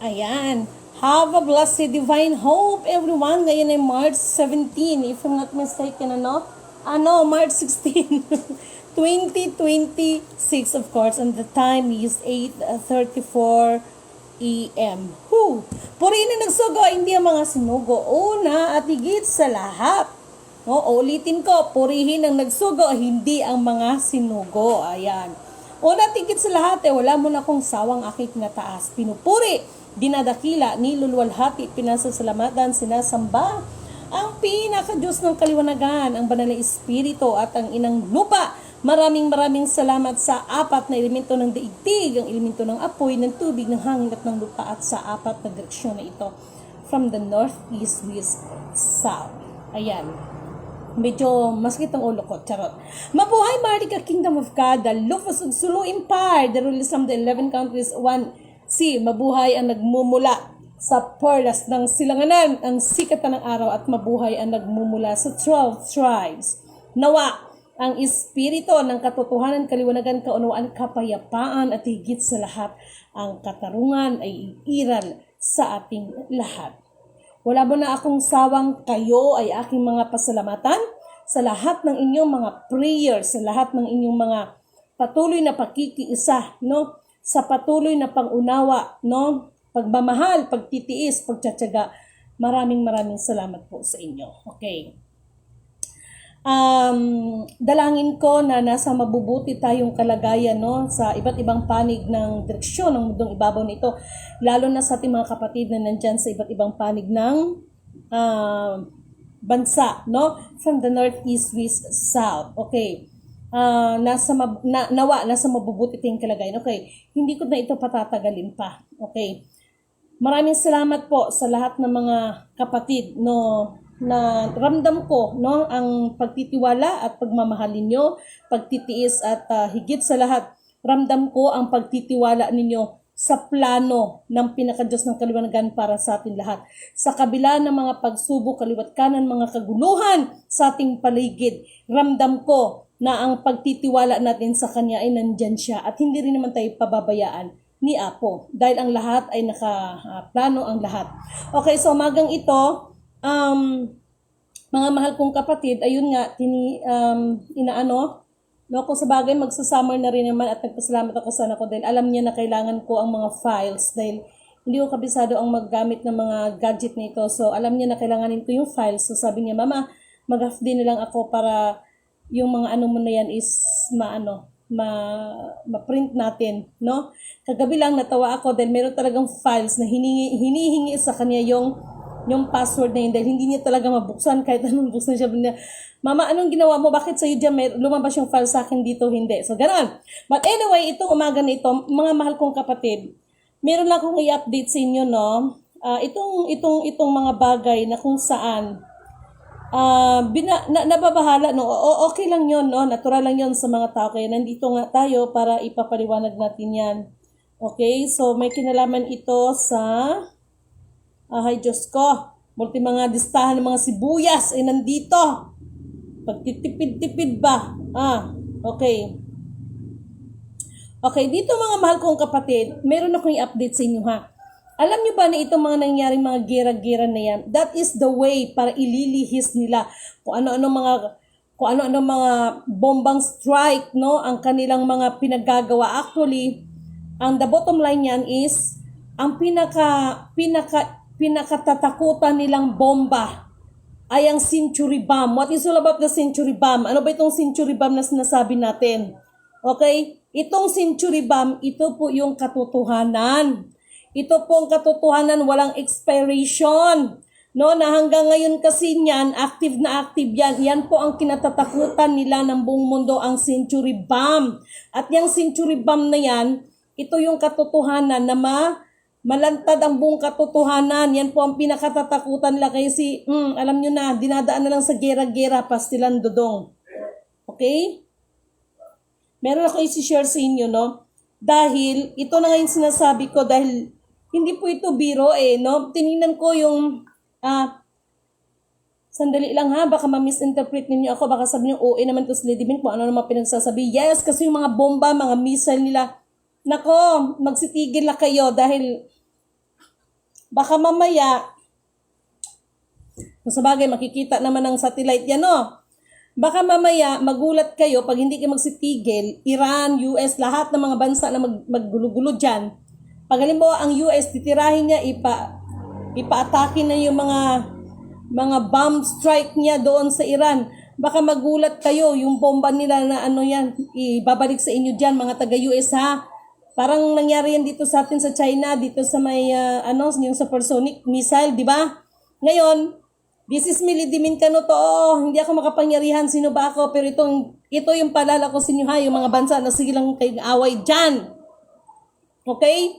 Ayan. Have a blessed divine hope, everyone. Ngayon ay March 17, if I'm not mistaken, March 16, 2026, of course. And the time is 8:34 a.m. Whew! Purihin na nagsugo, hindi ang mga sinugo. Una at higit sa lahat. Ulitin ko, purihin ang nagsugo, hindi ang mga sinugo. Ayan. Una tigit sa lahat, wala mo na kong sawang aking nataas. Pinupuri, dinadakila, niluluwalhati, pinasasalamatan, sinasamba ang pinaka-Diyos ng kaliwanagan, ang banal na Espiritu at ang inang lupa. Maraming salamat sa apat na elemento ng daigdig, ang elemento ng apoy, ng tubig, ng hangin at ng lupa at sa apat na direksyon na ito. From the north, east, west, south. Ayan. Medyo masakit ang ulo ko, charot. Mabuhay Marika, Kingdom of God, the Lufus of Sulu Empire, the rulers of the 11 countries, 1C, mabuhay ang nagmumula sa perlas ng silanganan, ang sikat ng araw at mabuhay ang nagmumula sa 12 tribes. Nawa, ang espiritu ng katotohanan, kaliwanagan, kaunawaan, kapayapaan at higit sa lahat, ang katarungan ay iiral sa ating lahat. Wala mo na akong sawang, kayo ay aking mga pasalamatan sa lahat ng inyong mga prayers, sa lahat ng inyong mga patuloy na pakikiisa, no? Sa patuloy na pangunawa, no? Pagmamahal, pagtitiis, pagtsatsaga. Maraming salamat po sa inyo. Okay. Dalangin ko na nasa mabubuti tayong kalagayan, no, sa iba't ibang panig ng direksyon ng mundong ibabaw nito, lalo na sa ating mga kapatid na nandyan sa iba't ibang panig ng bansa, no, from the north, east, west, south. Okay. Nasa mabubuti tayong kalagayan. Okay. Hindi ko na ito patatagalin pa. Okay. Maraming salamat po sa lahat ng mga kapatid, no, na ramdam ko, no, ang pagtitiwala at pagmamahalin nyo, pagtitiis at higit sa lahat, ramdam ko ang pagtitiwala ninyo sa plano ng pinaka-Diyos ng kaliwanagan para sa ating lahat. Sa kabila ng mga pagsubok, kaliwat kanan, mga kaguluhan sa ating paligid, ramdam ko na ang pagtitiwala natin sa Kanya ay nandyan siya at hindi rin naman tayo pababayaan ni Apo dahil ang lahat ay nakaplano ang lahat. Okay, so umagang ito, mga mahal kong kapatid, ayun nga, kung sa bagay magsasummer na rin naman at nagpasalamat ako sa anak ko dahil alam niya na kailangan ko ang mga files dahil hindi ko kabisado ang maggamit ng mga gadget nito. So, alam niya na kailanganin ko yung files. So, sabi niya, Mama, mag-half day na lang ako para yung mga mo na yan is ma-print natin, no? Kagabi lang natawa ako dahil meron talagang files na hinihingi sa kanya yung password na yun dahil hindi niya talaga mabuksan kahit anong buksan siya. Mama, anong ginawa mo? Bakit sa'yo dyan lumabas yung file sa akin dito? Hindi. So, ganoon. But anyway, itong umaga na ito, mga mahal kong kapatid, meron lang akong i-update sa inyo, no? Itong mga bagay na kung saan nababahala, no? Okay lang yun, no? Natural lang yun sa mga tao. Kaya nandito nga tayo para ipapaliwanag natin yan. Okay? So, may kinalaman ito sa ay Diyos ko, multi mga listahan ng mga sibuyas ay nandito. Pagtitipid-tipid ba? Okay. Okay, dito mga mahal kong kapatid, meron akong i-update sa inyo ha. Alam niyo ba na itong mga nangyaring mga gera-gera na yan, that is the way para ililihis nila kung ano-ano mga bombang strike, no, ang kanilang mga pinagagawa. Actually, ang the bottom line yan is, ang pinakatatakutan nilang bomba ay ang century bomb. What is all about the century bomb? Ano ba itong century bomb na sinasabi natin? Okay? Itong century bomb, ito po yung katotohanan. Ito po ang katotohanan, walang expiration. No, na hanggang ngayon kasi niyan, active na active yan. Yan po ang kinatatakutan nila ng buong mundo, ang century bomb. At yung century bomb na yan, ito yung katotohanan na malantad ang buong katotohanan. Yan po ang pinakatatakutan nila kasi alam nyo na, dinadaan na lang sa gera-gera, pastilan dodong. Okay? Meron ako isi-share sa inyo, no? Dahil, ito na nga yung sinasabi ko, dahil hindi po ito biro no? Tinignan ko yung, sandali lang ha, baka ma-misinterpret ninyo ako, baka sabi nyo, naman to si Lady Bin, kung ano naman pinagsasabi. Yes, kasi yung mga bomba, mga missile nila, nako, magsitigil na kayo dahil baka mamaya, kung sabagay makikita naman ng satellite yan, no? Baka mamaya magulat kayo pag hindi kayo magsitigil, Iran, US, lahat ng mga bansa na maggulo-gulo dyan. Pag halimbawa ang US, titirahin niya, ipa-atake na yung mga bomb strike niya doon sa Iran. Baka magulat kayo, yung bomba nila na ano yan, ibabalik sa inyo dyan, mga taga-US ha. Parang nangyari yan dito sa atin sa China, dito sa may, yung supersonic missile, di ba? Ngayon, this is Milidimin Kano to, hindi ako makapangyarihan, sino ba ako? Pero ito yung palala ko sa inyo ha, yung mga bansa na silang away dyan. Okay?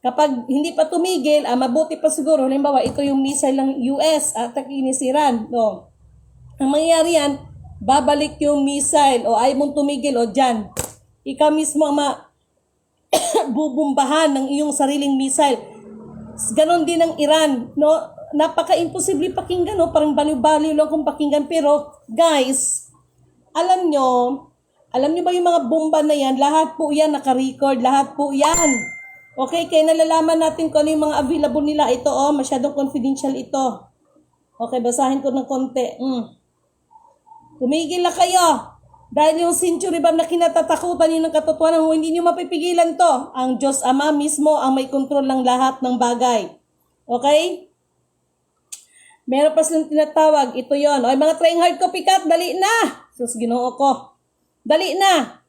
Kapag hindi pa tumigil, mabuti pa siguro, halimbawa, ito yung missile ng US at ni Iran. No. Ang mangyayari yan, babalik yung missile o ay mong tumigil o dyan. Ikaw mismo bubumbahan ng iyong sariling missile. Ganon din ang Iran. No? Napaka-imposible pakinggan. No? Parang baliw-baliw lang kung pakinggan. Pero guys, alam nyo ba yung mga bomba na yan, lahat po yan naka-record, lahat po yan. Okay, kaya nalalaman natin kung ano yung mga available nila. Ito, masyadong confidential ito. Okay, basahin ko ng konti. Tumigil na kayo. Dahil yung century bomb na kinatatakutan yun ng katotohanan, hindi nyo mapipigilan to. Ang Diyos Ama mismo ang may kontrol ng lahat ng bagay. Okay? Meron pa silang tinatawag. Ito yon. Okay, mga trying hard copycat, dali na. Sus, Ginoo ko. Dali na.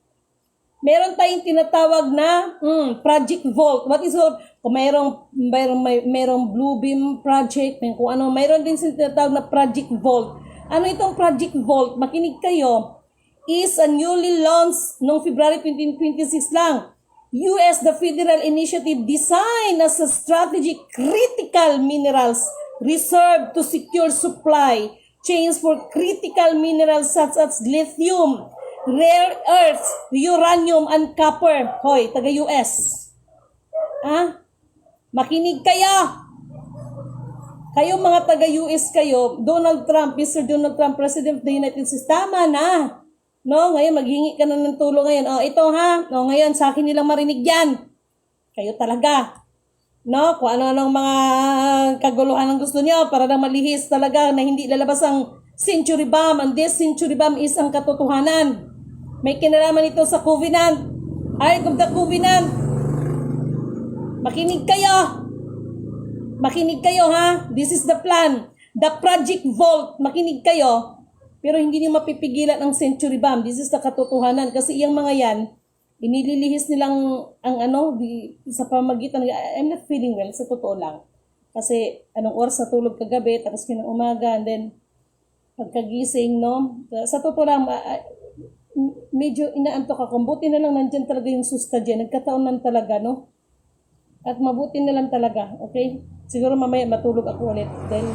Meron tayong tinatawag na Project Volt. What is it? Kung mayroong Blue Beam Project, kung ano, mayroon din silang tinatawag na Project Volt. Ano itong Project Volt? Makinig kayo. Is a newly launched noong February 2026 lang. US, the federal initiative designed as a strategic critical minerals reserve to secure supply chains for critical minerals such as lithium, rare earths, uranium, and copper. Hoy, taga-US. Makinig kayo. Kayo mga taga-US kayo, Donald Trump, Mr. Donald Trump, President of the United States, tama na. No, ngayon maghingi ka na ng tulong ngayon. Ito ha. No, ngayon sa akin nilang marinig yan. Kayo talaga. No, kung ano-anong mga kaguluhan ang gusto niyo para na malihis talaga na hindi lalabas ang century bomb. And this century bomb is ang katotohanan. May kinalaman ito sa Covenant. Ark of the Covenant. Makinig kayo. Makinig kayo ha. This is the plan. The Project Volt. Makinig kayo. Pero hindi niyo mapipigilan ang century bomb. This is the katotohanan. Kasi iyang mga yan, inililihis nilang sa pamagitan. I'm not feeling well. Sa totoo lang. Kasi anong oras na tulog kagabi, tapos kinang umaga, and then pagkagising, no? Sa totoo lang, medyo inaantok ako. Buti na lang nandyan talaga yung susta dyan. Nagkataon lang talaga, no? At mabuti na lang talaga, okay? Siguro mamaya matulog ako ulit. Then,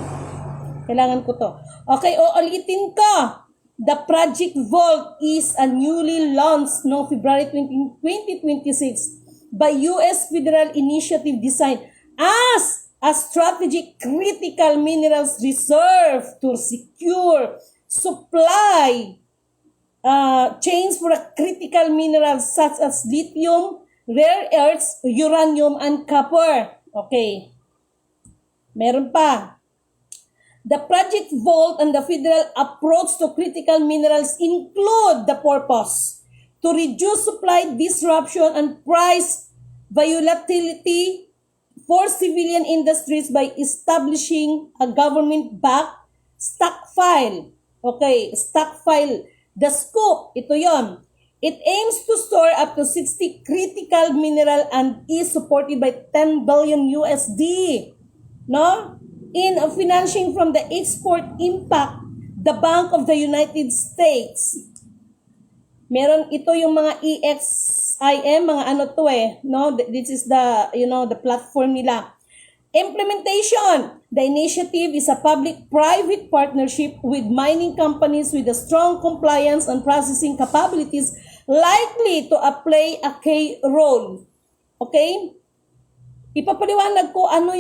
kailangan ko to. Okay, ulitin ko. The Project Volt is a newly launched noong February 2026 by US Federal Initiative designed as a strategic critical minerals reserve to secure supply chains for critical minerals such as lithium, rare earths, uranium, and copper. Okay. Meron pa. The Project Volt and the federal approach to critical minerals include the purpose to reduce supply disruption and price volatility for civilian industries by establishing a government-backed stockpile. Okay, stockpile. The scope, ito yon. It aims to store up to 60 critical mineral and is supported by 10 billion USD. No? In financing from the Export Impact, the Bank of the United States. Meron ito yung mga EXIM, mga ano to no? This is the, the platform nila. Implementation. The initiative is a public-private partnership with mining companies with a strong compliance and processing capabilities likely to play a key role. Okay? Ipapaliwanag ko ano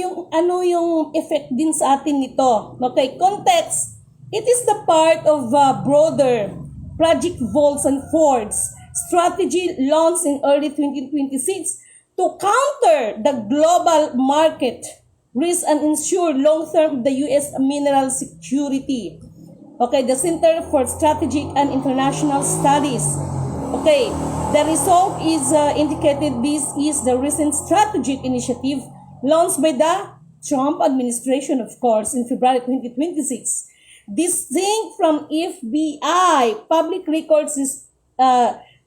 yung effect din sa atin nito. Okay, context. It is the part of broader Project Volts and Fords strategy launched in early 2026 to counter the global market risk and ensure long-term the U.S. mineral security. Okay, the Center for Strategic and International Studies. Okay, the result is indicated this is the recent strategic initiative launched by the Trump administration, of course, in February 2026. Distinct from FBI public records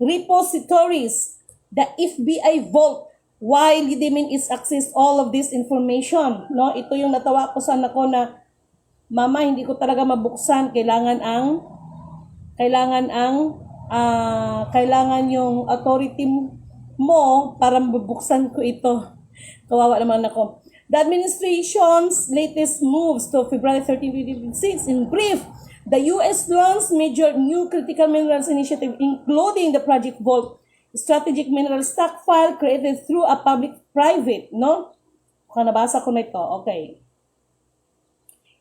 repositories, the FBI Vault, while legitimate is access all of this information. No, ito yung natawa ko sa anak ko na, Mama, hindi ko talaga mabuksan, kailangan yung authority mo para mabuksan ko ito. Kawawa naman ako. The administration's latest moves to February 13, 2026, in brief, the U.S. launched major new critical minerals initiative, including the Project Vault, strategic mineral stockpile created through a public-private, no? Kung nabasa ko na ito, okay.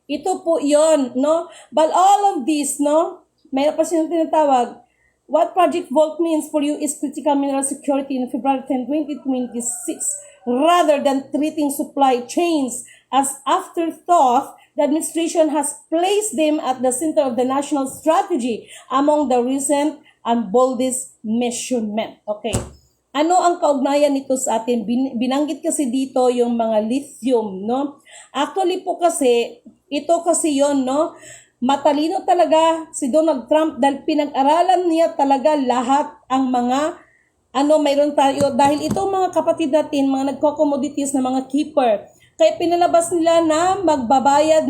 Ito po yon, no? But all of this, no? Mayroon pa siyang tinatawag. What Project Vault means for you is critical mineral security in February 10, 2026, rather than treating supply chains as afterthought. The administration has placed them at the center of the national strategy among the recent and boldest measurement. Okay. Ano ang kaugnayan nito sa atin? Binanggit kasi dito yung mga lithium, no? Actually po kasi, ito kasi yon, no? Matalino talaga si Donald Trump dahil pinag-aralan niya talaga lahat ang mga mayroon tayo. Dahil itong mga kapatid natin, mga nagko-commodities na mga keeper, kaya pinalabas nila na magbabayad,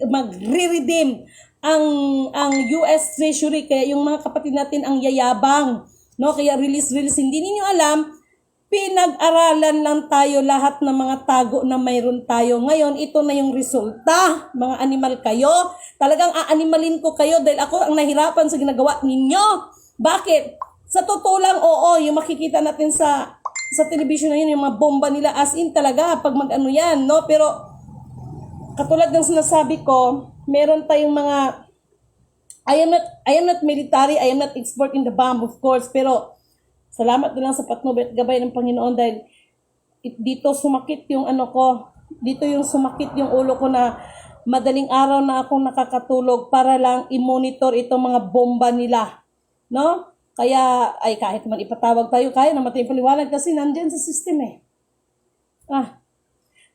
magre-redeem ang US Treasury. Kaya yung mga kapatid natin ang yayabang, no? Kaya release. Hindi niyo alam, pinag-aralan lang tayo lahat ng mga tago na mayroon tayo. Ngayon, ito na yung resulta. Mga animal kayo. Talagang aanimalin ko kayo dahil ako ang nahirapan sa ginagawa ninyo. Bakit? Sa totoo lang, oo, yung makikita natin sa television na yun, yung mga bomba nila, as in talaga, pag mag-ano yan, no? Pero, katulad ng sinasabi ko, meron tayong mga, I am not military, I am not expert in the bomb, of course, pero, salamat na lang sa patnubay at gabay ng Panginoon dahil dito sumakit yung dito yung sumakit yung ulo ko na madaling araw na akong nakakatulog para lang i-monitor itong mga bomba nila, no? Kaya, ay kahit naman ipatawag tayo, kaya naman tayong paliwanag kasi nandyan sa system eh.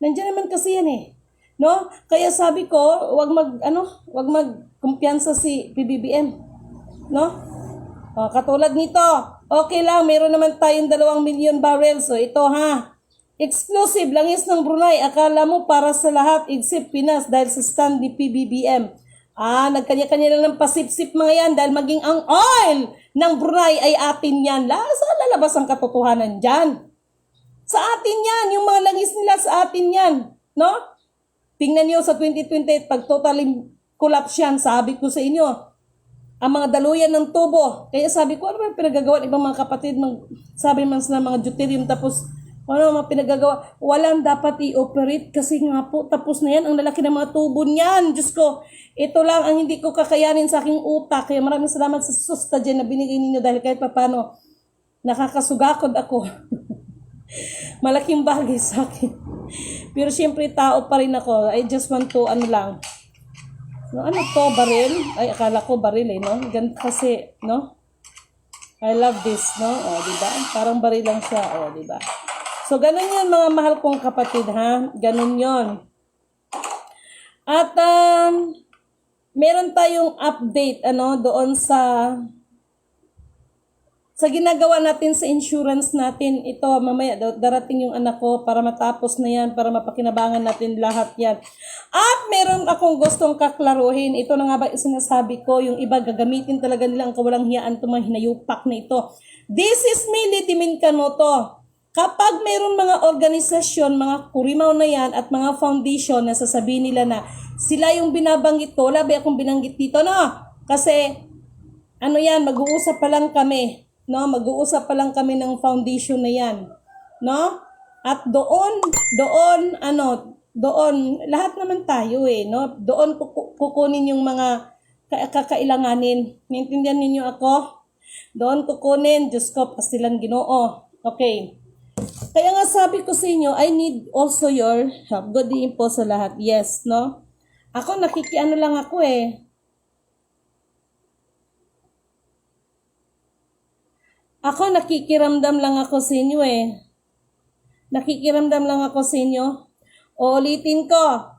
Nandyan naman kasi yan eh. No? Kaya sabi ko, wag magkumpiyansa si PBBM. No? Katulad nito, okay lang, mayroon naman tayong 2 million barrels. So ito ha, exclusive, langis ng Brunei. Akala mo para sa lahat except Pinas dahil sa stand ni PBBM. Nagkanya-kanya lang ng pasip-sip mga yan dahil maging ang oil ng Brunei ay atin yan. Saan lalabas ang katotohanan dyan? Sa atin yan, yung mga langis nila sa atin yan. No? Tingnan nyo sa 2028, pag totally collapse yan, sabi ko sa inyo, ang mga daluyan ng tubo. Kaya sabi ko, ano ba pinagagawa ibang mga kapatid? Sabi man sila mga deuterium, tapos ano mga pinagagawa? Walang dapat i-operate kasi nga po, tapos na yan, ang lalaki ng mga tubo niyan. Diyos ko, ito lang ang hindi ko kakayanin sa aking utak. Kaya maraming salamat sa susta dyan na binigay ninyo dahil kahit papano, nakakasugakod ako. Malaking bagay sa akin. Pero syempre, tao pa rin ako. I just want to, baril? Ay, akala ko baril eh, no? Ganito kasi, no? I love this, no? Diba? Parang baril lang siya, diba? So, ganun yun, mga mahal kong kapatid, ha? Ganun yun. At, meron tayong update, doon sa ginagawa natin sa insurance natin. Ito, mamaya, darating yung anak ko para matapos na yan, para mapakinabangan natin lahat yan. At meron akong gustong kaklaruhin. Ito na nga ba sinasabi ko, yung iba gagamitin talaga nila ang kawalang hiyaan, itong mga hinayupak na ito. This is Millie Dimincano to. Kapag mayroon mga organisasyon, mga kurimaw na yan at mga foundation na sasabihin nila na sila yung binabanggit ko, wala ba akong binanggit dito, no? Kasi, mag-uusap pa lang kami, no? Mag-uusap pa lang kami ng foundation na yan, no? At doon, lahat naman tayo no? Doon kukunin yung mga kakailanganin. Naintindihan ninyo ako? Doon kukunin, Diyos ko, pastilan Ginoo. Okay. Kaya nga sabi ko sa inyo, I need also your help. Good din po sa lahat. Yes, no? Ako nakikiano lang ako eh. Ako nakikiramdam lang ako sa inyo eh. Nakikiramdam lang ako sa inyo. Uulitin ko.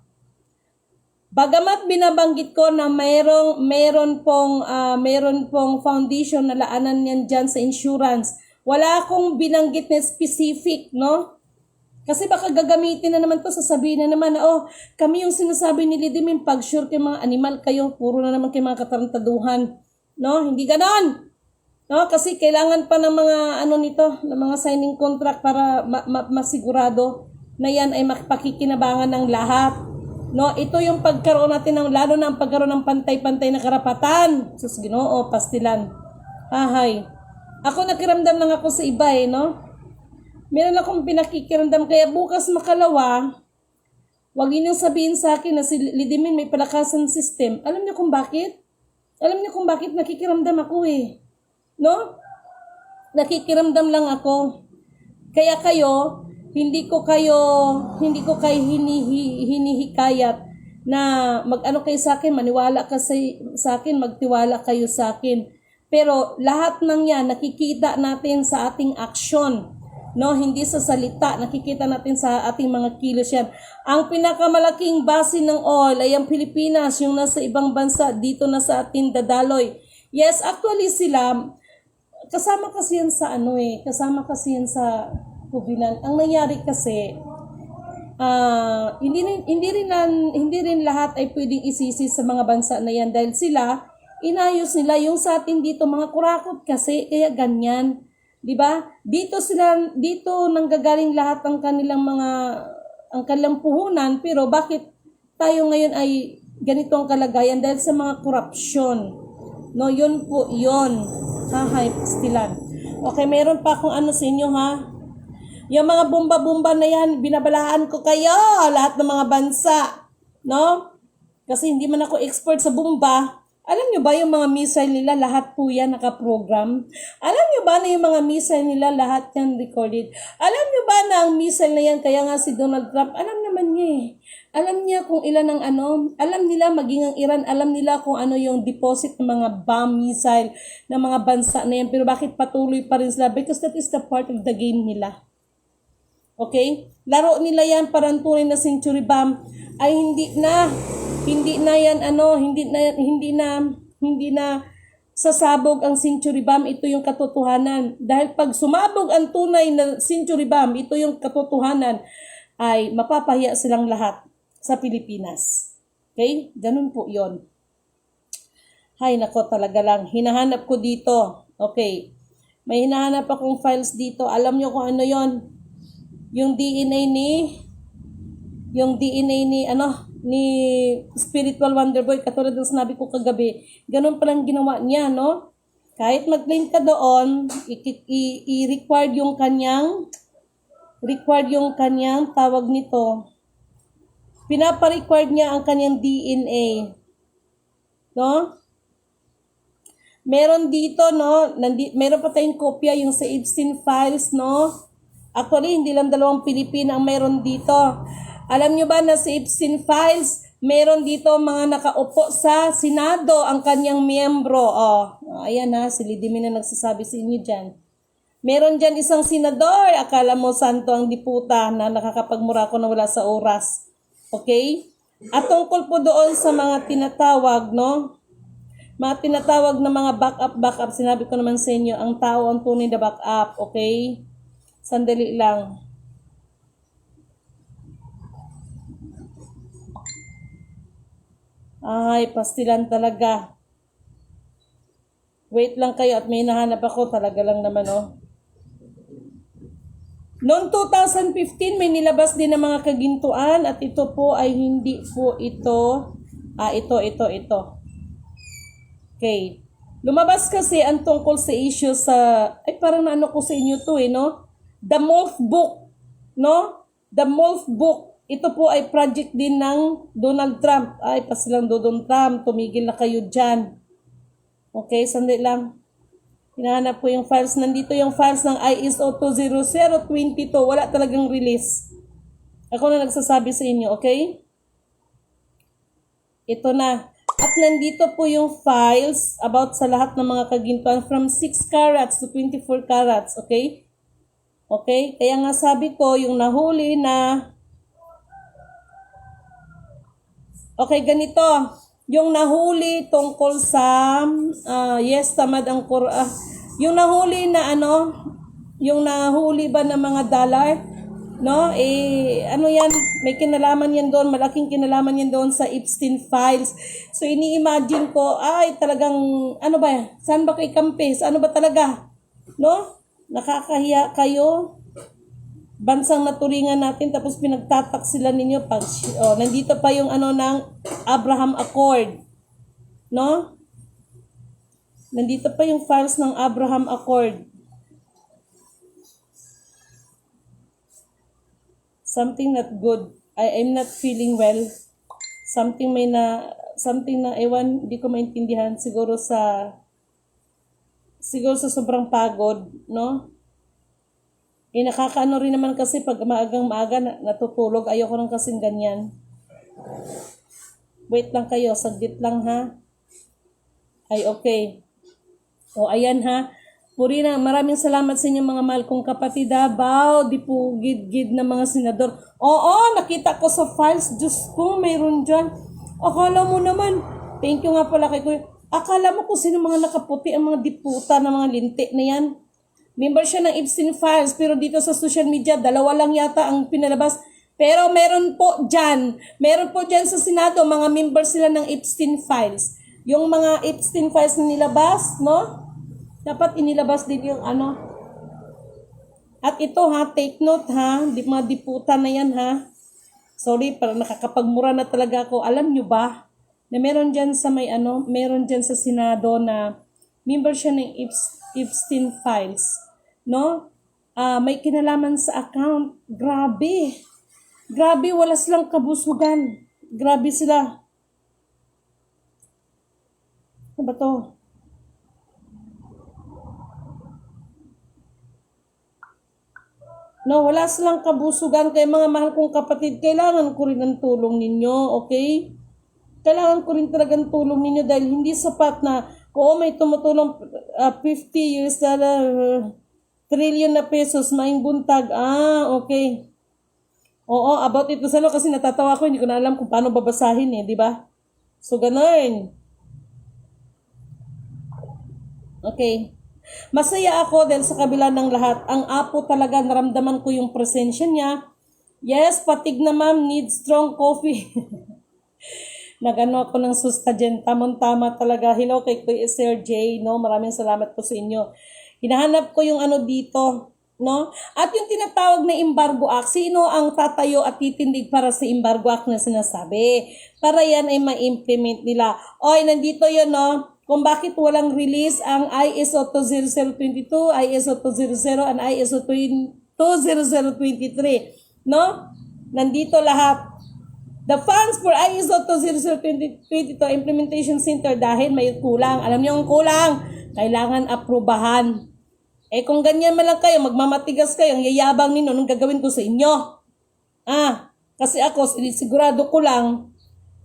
Bagamat binabanggit ko na meron pong foundation na laanan yan dyan sa insurance, wala akong binanggit na specific, no? Kasi baka gagamitin na naman to, sasabihin na naman na, oh, kami yung sinasabi ni Lidimin, pag sure kayo mga animal kayo, puro na naman kayo mga katarantaduhan. No? Hindi ganon. No? Kasi kailangan pa ng mga ng mga signing contract para masigurado na yan ay makipakikinabangan ng lahat. No, ito yung pagkaroon natin ng lalo na ang pagkaroon ng pantay-pantay na karapatan. Sus Ginoo, pastilan. Ahay. Ako nakiramdam lang ako sa iba eh, no? Meron akong pinakikiramdam kaya bukas makalawa, wag niyo sabihin sa akin na si Lidimin may palakasan system. Alam niyo kung bakit? Alam niyo kung bakit nakikiramdam ako eh. No? Nakikiramdam lang ako. Kaya kayo hindi ko kayo hinihikayat na mag-ano kayo sa akin, maniwala ka sa akin, magtiwala kayo sa akin. Pero lahat ng yan nakikita natin sa ating aksyon, no? Hindi sa salita, nakikita natin sa ating mga kilos yan. Ang pinakamalaking base ng oil ay ang Pilipinas, yung nasa ibang bansa, dito na sa ating dadaloy. Yes, actually sila, kasama kasi yan sa kubinan. Ang nangyari kasi, hindi rin lahat ay pwedeng isisi sa mga bansa na yan dahil sila, inayos nila yung sa atin dito, mga kurakot kasi, kaya ganyan. Diba? Dito nanggagaling lahat ang kanilang puhunan, pero bakit tayo ngayon ay ganito ang kalagayan dahil sa mga korupsyon. No, yun po, yun. Hahay, pastilan. Okay, meron pa akong sa inyo ha. Yung mga bomba-bomba na yan, binabalaan ko kayo, lahat ng mga bansa. No? Kasi hindi man ako expert sa bomba. Alam nyo ba yung mga missile nila, lahat po yan nakaprogram? Alam nyo ba na yung mga missile nila, lahat yan recorded? Alam nyo ba na ang missile na yan, kaya nga si Donald Trump, alam naman niya eh. Alam niya kung ilan ang alam nila maging ang Iran, alam nila kung ano yung deposit ng mga bomb missile ng mga bansa na yan. Pero bakit patuloy pa rin sila? Because that is the part of the game nila. Okay? Laro nila yan, parang tunay na century bomb ay hindi na sasabog ang century bomb, ito yung katotohanan. Dahil pag sumabog ang tunay na century bomb, ito yung katotohanan, ay mapapahiya silang lahat sa Pilipinas. Okay? Ganun po yon. Hay, nako talaga lang. Hinahanap ko dito. Okay. May hinahanap akong files dito. Alam nyo kung ano yon? Yung DNA ni Spiritual Wonder Boy, katulad ng sinabi ko kagabi, ganun palang ginawa niya, no? Kahit mag-claim ka doon, i-required yung kanyang tawag nito. Pinapa-required niya ang kanyang DNA. No? Meron dito, no? Meron pa tayong kopya yung sa Epstein files, no? Actually, hindi lang dalawang Pilipina ang meron dito. Alam nyo ba na sa Epstein files, meron dito mga nakaupo sa Senado ang kanyang miyembro. Ayan ha, si Lidimin na nagsasabi sa inyo dyan. Meron dyan isang senador, akala mo santo ang diputa na nakakapagmura ko na wala sa oras. Okay? At tungkol po doon sa mga tinatawag, no? Mga tinatawag na mga backup, sinabi ko naman sa inyo, ang tao ang tunay na backup, okay? Sandali lang. Ay, pastilan talaga. Wait lang kayo at may nahanap ako, talaga lang naman, oh. Noong 2015, may nilabas din ng mga kagintuan at ito po ay hindi po ito. Ito. Okay. Lumabas kasi ang tungkol sa issue sa, parang naano ko sa inyo to no? The Moth Book, no? The Moth Book. Ito po ay project din ng Donald Trump. Pasilang Donald Trump, tumigil na kayo dyan. Okay, sandali lang. Hinahanap ko yung files. Nandito yung files ng ISO 20022. Wala talagang release. Ako na nagsasabi sa inyo, okay? Ito na. At nandito po yung files about sa lahat ng mga kagintuan from 6 carats to 24 carats, okay? Okay? Kaya nga sabi ko, yung nahuli na... Okay, ganito. Yung nahuli tungkol sa... yes, tamad ang Quran. Yung nahuli na ano... Yung nahuli ba ng mga dollar... No? Ano yan? May kinalaman yan doon. Malaking kinalaman yan doon sa Epstein files. So, ini-imagine ko, ay, talagang, ano ba? Saan ba kay Campes? Ano ba talaga? No? Nakakahiya kayo. Bansang naturingan natin, tapos pinagtatak sila ninyo. Nandito pa yung ano ng Abraham Accord. No? Nandito pa yung files ng Abraham Accord. Something not good. I'm not feeling well. Something na ewan, hindi ko maintindihan siguro sa sobrang pagod, no? Nakakaano rin naman kasi pag maagang-maaga natutulog, ayoko nang kasing ganyan. Wait lang kayo, saglit lang ha. Ay okay. O ayan ha. Purina, maraming salamat sa inyo mga mahal kong kapatid ha. Bao, di po gid-gid na mga senador. Oo, nakita ko sa files. Diyos ko, mayroon dyan. Akala mo naman. Thank you nga pala kay Kuya. Akala mo kung sino mga nakaputi ang mga diputa na mga linti na yan. Member siya ng Epstein files. Pero dito sa social media, 2 lang yata ang pinalabas. Pero meron po dyan sa Senado, mga member sila ng Epstein files. Yung mga Epstein files na nilabas, no? Dapat inilabas din yung ano. At ito ha, take note ha, mga diputa na yan ha. Sorry, parang nakakapagmura na talaga ako. Alam nyo ba, na meron dyan sa meron dyan sa Senado na member siya ng Epstein files. No? May kinalaman sa account. Grabe. Grabe, wala silang kabusugan. Grabe sila. Ano ba to? No, wala silang kabusugan. Kaya mga mahal kong kapatid, kailangan ko rin ang tulong ninyo, okay? Kailangan ko rin talagang tulong ninyo dahil hindi sapat na, may tumutulong 50 years trillion na pesos, maing buntag. Okay. Oo, about ito sa kasi natatawa ko, hindi ko na alam kung paano babasahin di ba? So, ganun. Okay. Masaya ako dahil sa kabila ng lahat, ang apo talaga naramdaman ko yung presensya niya. Yes, patig na ma'am, need strong coffee. Nagano ako ng susta dyan. Tamang-tama talaga. Hello kay Sir J, no? Maraming salamat po sa inyo. Hinahanap ko yung ano dito, no? At yung tinatawag na Embargo Act, sino ang tatayo at titindig para sa Embargo Act na sinasabi? Para yan ay ma-implement nila. Oy, nandito yun, no? Kung bakit walang release ang ISO 20022, ISO 200, and ISO 20023. No? Nandito lahat. The funds for ISO 20022 Implementation Center dahil may kulang. Alam niyo ang kulang? Kailangan aprubahan. Kung ganyan man lang kayo, magmamatigas kayo, ang yayabang ninyo, anong gagawin ko sa inyo? Kasi ako, sigurado ko lang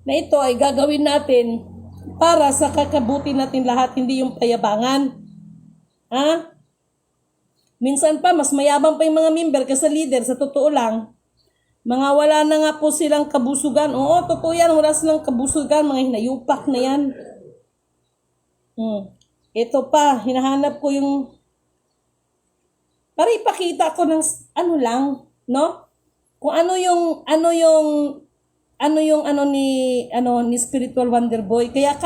na ito ay gagawin natin para sa kakabuti natin lahat, hindi yung payabangan. Minsan pa, mas mayabang pa yung mga member kaysa leader, sa totoo lang. Mga wala na nga po silang kabusugan. Oo, totoo yan, wala silang kabusugan, mga hinayupak na yan. Ito pa, hinahanap ko yung, para ipakita ko ng, no? Kung ni Spiritual Wonder Boy. Kaya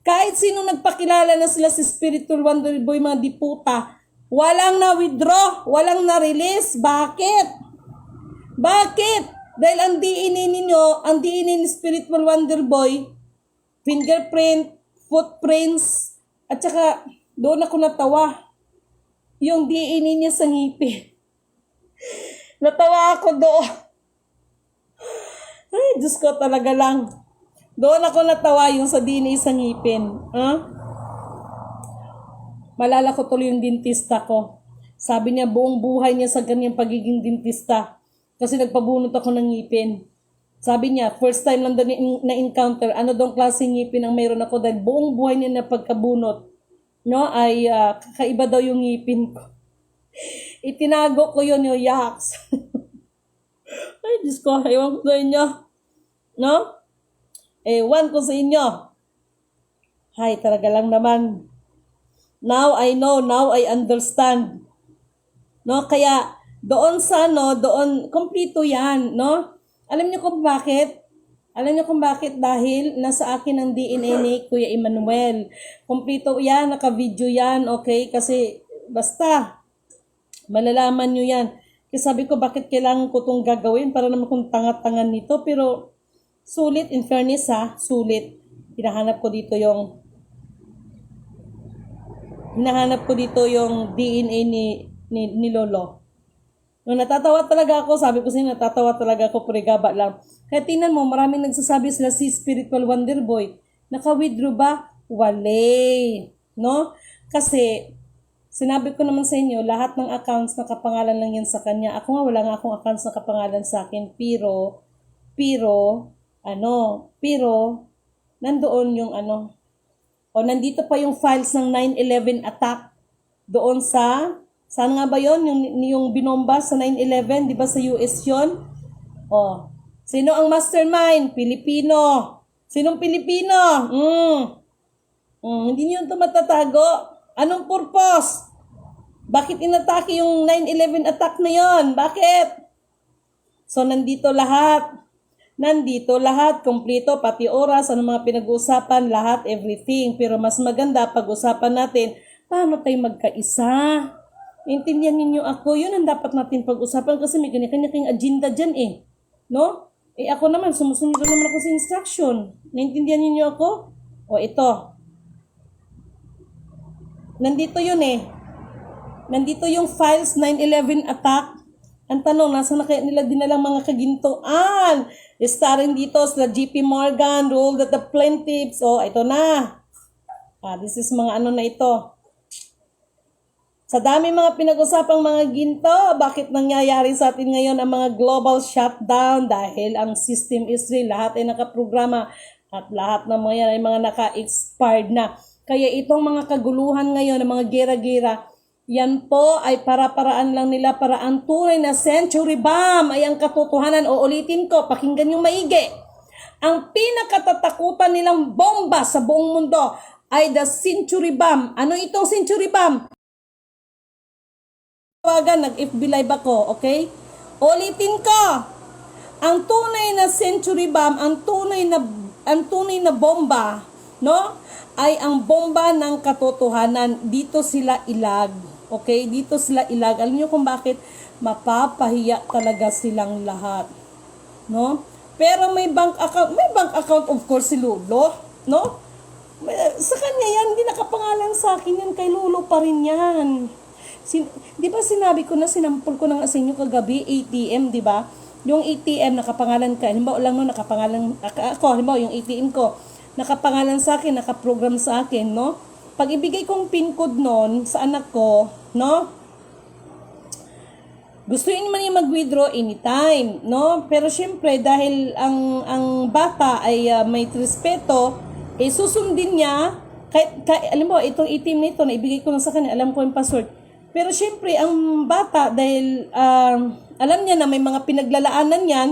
kahit sino nagpakilala na sila si Spiritual Wonder Boy, mga diputa, walang na-withdraw, walang na-release. Bakit? Dahil ang DNA ni Spiritual Wonder Boy, fingerprint, footprints, at saka doon ako natawa. Yung DNA niya sa ngipin. Natawa ako doon. Ay, Diyos ko talaga lang. Doon ako natawa yung sa DNA sa ngipin. Malala ko tuloy yung dentista ko. Sabi niya, buong buhay niya sa ganyang pagiging dentista. Kasi nagpabunot ako ng ngipin. Sabi niya, first time lang daw na-encounter, ano daw klaseng ngipin ang mayroon ako dahil buong buhay niya na pagkabunot, no, ay kakaiba daw yung ngipin ko. Itinago ko yun yung yaks. Ay, Diyos ko, ewan ko sa inyo. No? Ewan ko sa inyo. Ay, talaga lang naman. Now I know, now I understand. No, kaya doon sa doon kompleto 'yan, no? Alam niyo kung bakit? Alam niyo kung bakit? Dahil nasa akin ang DNA ni Kuya Emmanuel. Kompleto 'yan, naka-video 'yan, okay? Kasi basta malalaman niyo 'yan. Kasi sabi ko bakit kailangan ko 'tong gagawin para naman kung tanga-tangan nito, pero sulit, in fairness sulit. Hinahanap ko dito yung DNA ni Lolo. Nung natatawa talaga ako, sabi ko siya, natatawa talaga ako, purigaba lang. Kaya tingnan mo, maraming nagsasabi sila si Spiritual Wonder Boy. Naka-withdraw ba? Wale. No? Kasi, sinabi ko naman sa inyo, lahat ng accounts nakapangalan lang yan sa kanya. Ako nga, wala nga akong accounts nakapangalan sa akin. Pero, nandoon yung nandito pa yung files ng 9/11 attack doon saan nga ba yon yung binomba sa 9/11, di ba sa US yon? Sino ang mastermind? Pilipino. Sinong Pilipino? Hindi niyo ito matatago. Anong purpose? Bakit inatake yung 9/11 attack na yon? Bakit? So, nandito lahat, kompleto, pati oras, ano mga pinag-uusapan, lahat, everything. Pero mas maganda, pag-usapan natin, paano tayo magkaisa? Intindihan ninyo ako, yun ang dapat natin pag-usapan kasi may kanya-kanya kayong agenda dyan no? Ako naman, sumusunod naman ako sa instruction. Naintindihan ninyo ako? Ito. Nandito yun Nandito yung files 9/11 attack. Ang tanong, nasa na kaya nila dinalang mga kagintoan? Starring dito sa JP Morgan, ruled that the plaintiffs. Ito na. This is mga na ito. Sa dami mga pinag-usapang mga ginto, bakit nangyayari sa atin ngayon ang mga global shutdown? Dahil ang system is real, lahat ay nakaprograma at lahat ng mga yan ay mga naka-expired na. Kaya itong mga kaguluhan ngayon, ang mga gera-gera, yan po ay para-paraan lang nila para ang tunay na century bomb ay ang katotohanan. Ulitin ko, pakinggan yung maigi. Ang pinakatatakutan nilang bomba sa buong mundo ay the century bomb. Ano itong century bomb? Nag-FB live ako, okay? Ulitin ko. Ang tunay na century bomb, ang tunay na bomba, no? Ay ang bomba ng katotohanan. Dito sila ilag. Okay? Dito sila ilag. Alam niyo kung bakit? Mapapahiya talaga silang lahat. No? Pero may bank account of course si Lolo, no? Sa kanya yan, hindi nakapangalan sa akin yan, kay Lolo pa rin yan. Di ba sinabi ko na, sinampol ko na nga sa inyo kagabi, ATM, di ba? Yung ATM, nakapangalan ka. Halimbawa lang no, nakapangalan, ako, halimbawa yung ATM ko, nakapangalan sa akin, nakaprogram sa akin, no? Pag ibigay kong PIN code nun sa anak ko, no? Gusto yun man yung mag-withdraw anytime, no? Pero syempre, dahil ang bata ay may respeto, susundin niya, alam mo, itong ATM na ito, naibigay ko na sa kanya, alam ko yung password. Pero syempre, ang bata, dahil alam niya na may mga pinaglalaanan yan,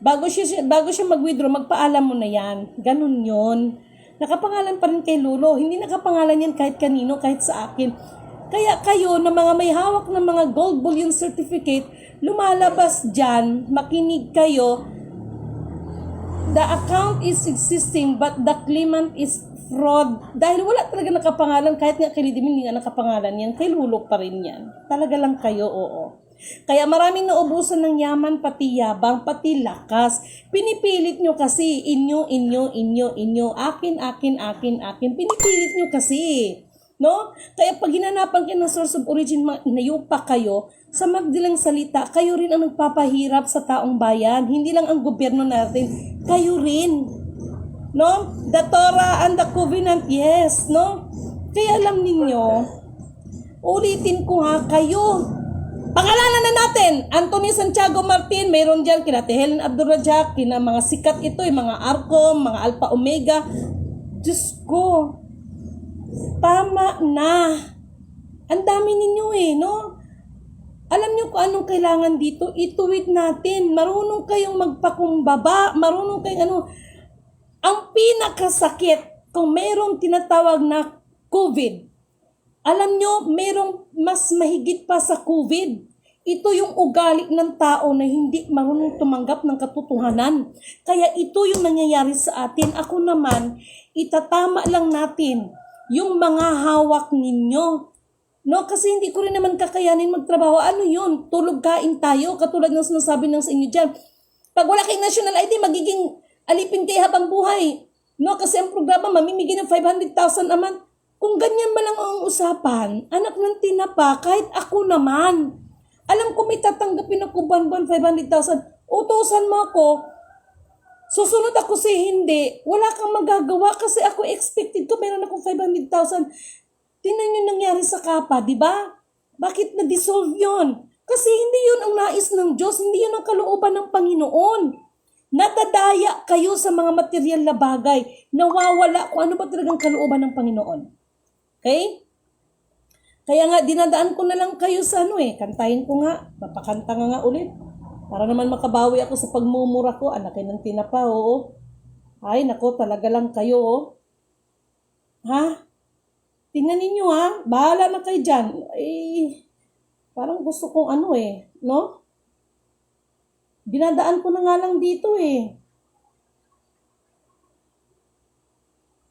bago siya mag-withdraw, magpaalam mo na yan. Ganun yun. Nakapangalan pa rin kay Lolo. Hindi nakapangalan yan kahit kanino, kahit sa akin. Kaya kayo, na mga may hawak ng mga gold bullion certificate, lumalabas dyan, makinig kayo, the account is existing, but the claimant is fraud. Dahil wala talaga nakapangalan, kahit nga kay Lidimin, hindi nga nakapangalan yan, kay Lulo pa rin yan. Talaga lang kayo, oo. Kaya maraming naubusan ng yaman, pati yabang, pati lakas. Pinipilit nyo kasi, inyo, akin. Pinipilit nyo kasi. No? Kaya pag hinanapan kayo ng source of origin, inayupa kayo, sa magdilang salita, kayo rin ang nagpapahirap sa taong bayan. Hindi lang ang gobyerno natin, kayo rin. No? The Torah and the Covenant, yes, no? Kaya alam ninyo, Ulitin ko ha, kayo. Pangalanan na natin, Anthony Santiago Martin, mayroon dyan, kina Helen Abdurrajak, kina mga sikat ito, yung mga Arcom, mga Alpha Omega. Diyos ko, tama na. Ang dami ninyo no? Alam nyo kung anong kailangan dito, ituwid natin. Marunong kayong magpakumbaba, marunong kayong Ang pinakasakit, kung mayroong tinatawag na COVID, alam nyo, mayroong mas mahigit pa sa COVID. Ito yung ugali ng tao na hindi marunong tumanggap ng katotohanan. Kaya ito yung nangyayari sa atin. Ako naman, itatama lang natin yung mga hawak ninyo. No, kasi hindi ko rin naman kakayanin magtrabaho. Ano yun? Tulog kain tayo. Katulad ng sinasabi ng sa inyo dyan. Pag wala kayong national ID, magiging alipin kayo habang buhay. No, kasi ang programa mamimigay ng 500,000 a month. Kung ganyan ba lang ang usapan, anak ng tinapa, kahit ako naman. Alam ko may tatanggapin ako buwan-buwan 500,000. Utusan mo ako. Susunod ako si hindi. Wala kang magagawa kasi ako expected ko meron akong 500,000. Tingnan yung nangyari sa Kapa, di ba? Bakit na-dissolve yun? Kasi hindi yun ang nais ng Diyos, hindi yun ang kalooban ng Panginoon. Nadadaya kayo sa mga material na bagay, nawawala kung ano ba talagang kalooban ng Panginoon. Okay? Kaya nga, dinadaan ko na lang kayo sa kantahin ko nga, mapakanta nga ulit. Para naman makabawi ako sa pagmumura ko, anakin ng tinapa, oo. Ay, nako, talaga lang kayo, Ha? Tingnan ninyo bahala na kayo dyan. Parang gusto kong no? Dinadaan ko na nga lang dito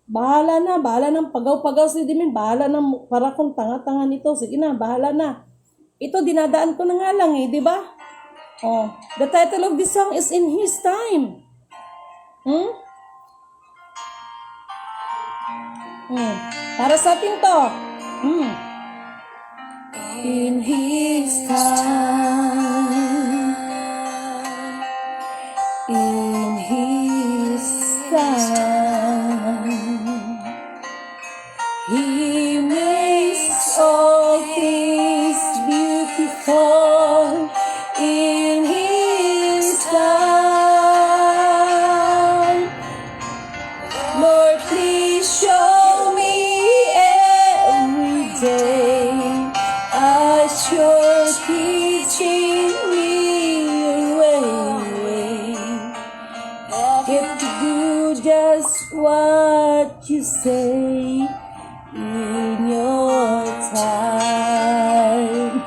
Bahala na, pagaw-pagaw si Dimin, bahala na, para kung tanga-tanga nito, sige na, bahala na. Ito, dinadaan ko na nga lang di ba? The title of this song is In His Time. Para sa atin to. In His time. In His time. He makes all things beautiful. In His time. Lord, please show me every day as you're teaching me your way. Get to do just what you say in your time.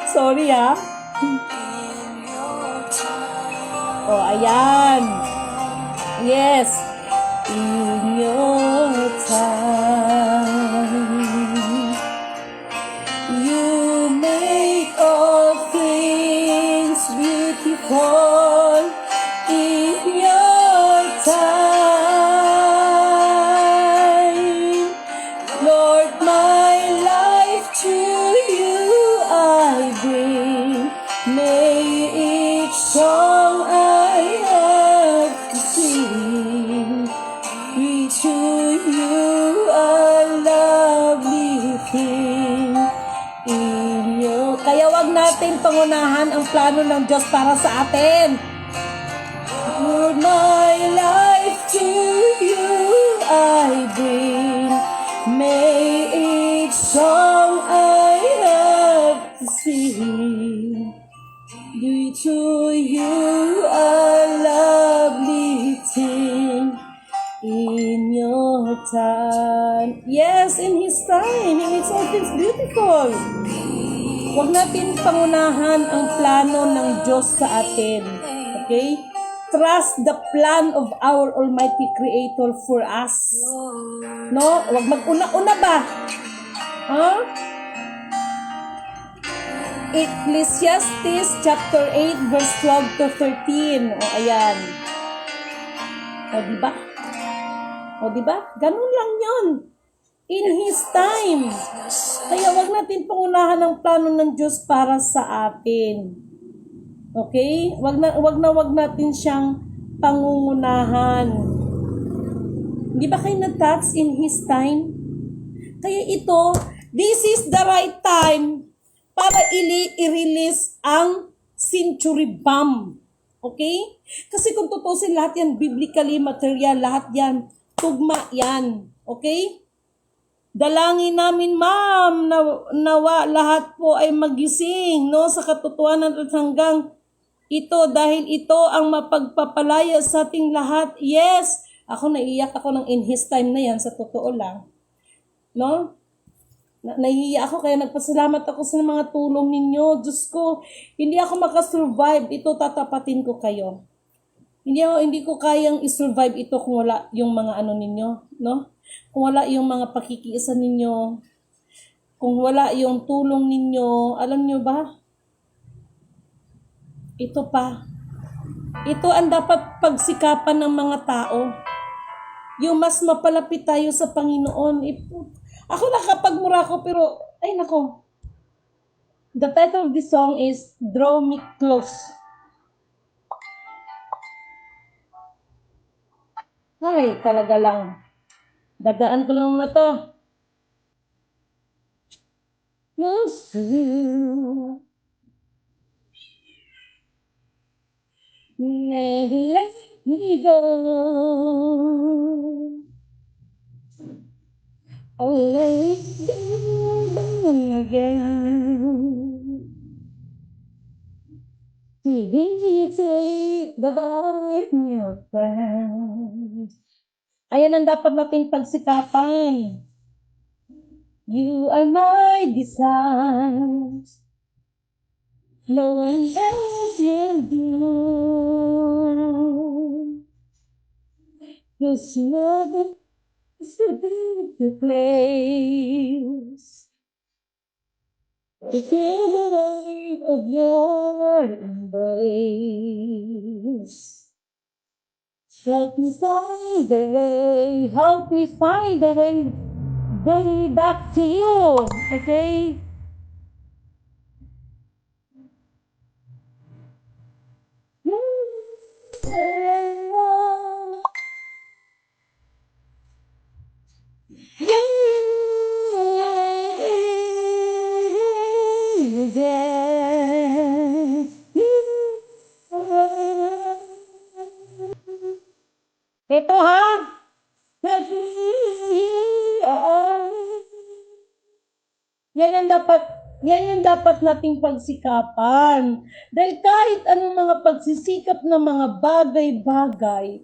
Sorry ayan. Yes. In your time, you make all things beautiful. In your time, Lord, my life to you I bring. May each song I have to sing be to you a lovely thing in you. Kaya wag natin pangunahan ang plano ng Diyos para sa atin. Lord, my life to you I bring. May each song I have to sing be to you a lovely thing in your time. Yes, in His time. He makes all things beautiful. Huwag natin pangunahan ang plano ng Diyos sa atin. Okay? Trust the plan of our Almighty Creator for us. No? Huwag mag-una-una ba? Ecclesiastes chapter 8 verse 12 to 13. Ayan. Diba? Diba? Ganun lang yun. In His time. Kaya wag natin pangunahan ang plano ng Diyos para sa atin. Okay? Wag natin siyang pangungunahan. Di ba kayo na-touch in His time? Kaya ito, This is the right time para i-release ang century bomb. Okay? Kasi kung tutusin lahat yan, biblically material, lahat yan, tugma yan. Okay? Dalangin namin, ma'am, nawa lahat po ay magising, no, sa katotohanan at hanggang ito, dahil ito ang mapagpapalaya sa ating lahat. Yes, ako naiiyak ako ng in his time na yan, sa totoo lang. No? Nahihiya ako, kaya nagpasalamat ako sa mga tulong ninyo. Diyos ko, hindi ako makasurvive. Ito, tatapatin ko kayo. Hindi ko kayang isurvive ito kung wala yung mga ano ninyo, no? Kung wala yung mga pakikiisa ninyo, kung wala yung tulong ninyo, alam nyo ba? Ito pa. Ito ang dapat pagsikapan ng mga tao. Yung mas mapalapit tayo sa Panginoon. Ako nakapagmura ko, pero, ay nako. The title of this song is Draw Me Close. Ay, talaga lang. Dadaan ko lang na to. Close to you. Let me go. Oh, let me again. Take the light in your hands. Ayan ang dapat nating pagsikapan. You are my desires. No one else will do. Cause love is a beautiful place. To feel the light of your embrace. Help me find the way, help me find the way back to you, okay? Ito ha? Yan yung dapat nating pagsikapan. Dahil kahit anong mga pagsisikap ng mga bagay-bagay,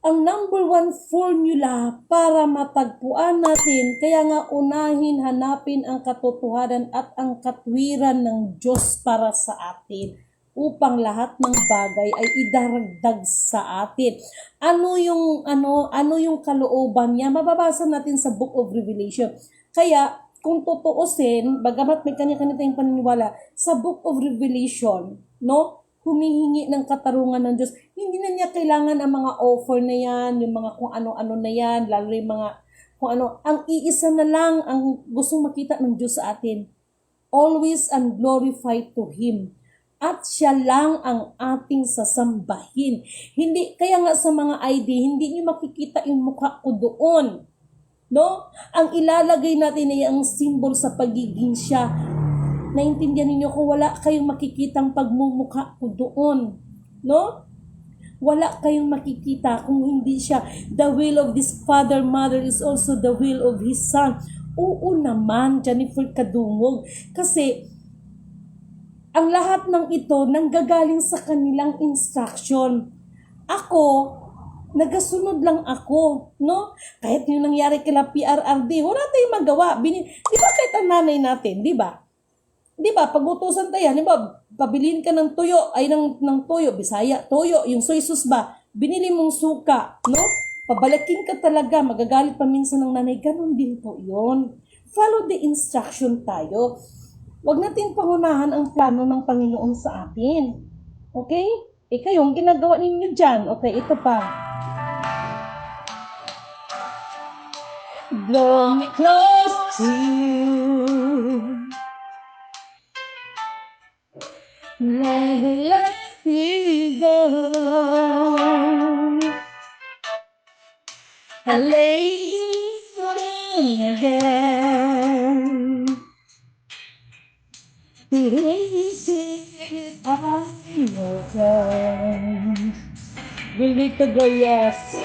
ang number one formula para matagpuan natin, kaya nga unahin hanapin ang katotohanan at ang katwiran ng Diyos para sa atin upang lahat ng bagay ay idaragdag sa atin. Ano yung kalooban niya? Mababasa natin sa Book of Revelation. Kaya kung tutuusin, bagamat may kanya-kanya tayong paniniwala, sa Book of Revelation, no? Humihingi ng katarungan ng Diyos. Hindi na niya kailangan ang mga offer na yan, yung mga kung ano-ano na yan, lalo yung mga kung ano. Ang iisa na lang ang gustong makita ng Diyos sa atin. Always and glorify to Him. At siya lang ang ating sasambahin. Hindi, kaya nga sa mga ID, hindi niyo makikita yung mukha ko doon. No? Ang ilalagay natin ay ang symbol sa pagiging siya. Naintindihan ninyo kung wala kayong makikitang pagmumukha ko doon. No? Wala kayong makikita kung hindi siya. The will of this father, mother is also the will of his son. Oo naman, Jennifer Kadungog. Kasi, ang lahat ng ito nanggagaling sa kanilang instruction. Ako, nagasunod lang ako, no? Kahit yung nangyari kila PRRD, wala tayong magawa. Di ba kahit ang nanay natin, di ba? Di ba, pag-utusan tayo, di ba, pabilin ka ng tuyo, ng tuyo, Bisaya, tuyo, yung soy sauce ba, binili mong suka, no? Pabalakin ka talaga, magagalit pa minsan ng nanay, ganun din po yun. Follow the instruction tayo. Huwag natin pangunahan ang plano ng Panginoon sa atin. Okay? Kayong ginagawa ninyo dyan. Okay, ito pa. Draw me close to you. Let me go. I lay me again. Relate to the yes.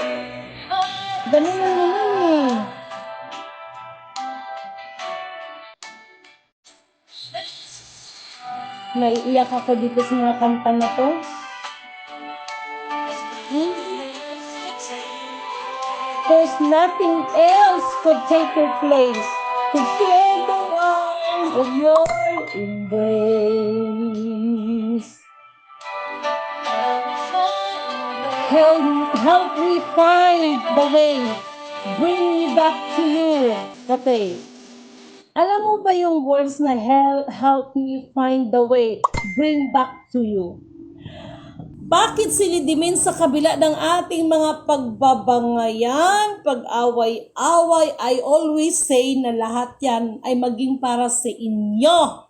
Ganun lang naman eh. Naiiyak ako dito sa mga kanta na to. There's nothing else could take your place. To feel the warmth of your embrace. Help me find the way. Bring me back to you. Okay. Alam mo ba yung words na help me find the way, bring back to you? Bakit silidimin sa kabila ng ating mga pagbabangayan, pag-away-away, I always say na lahat yan ay maging para sa inyo.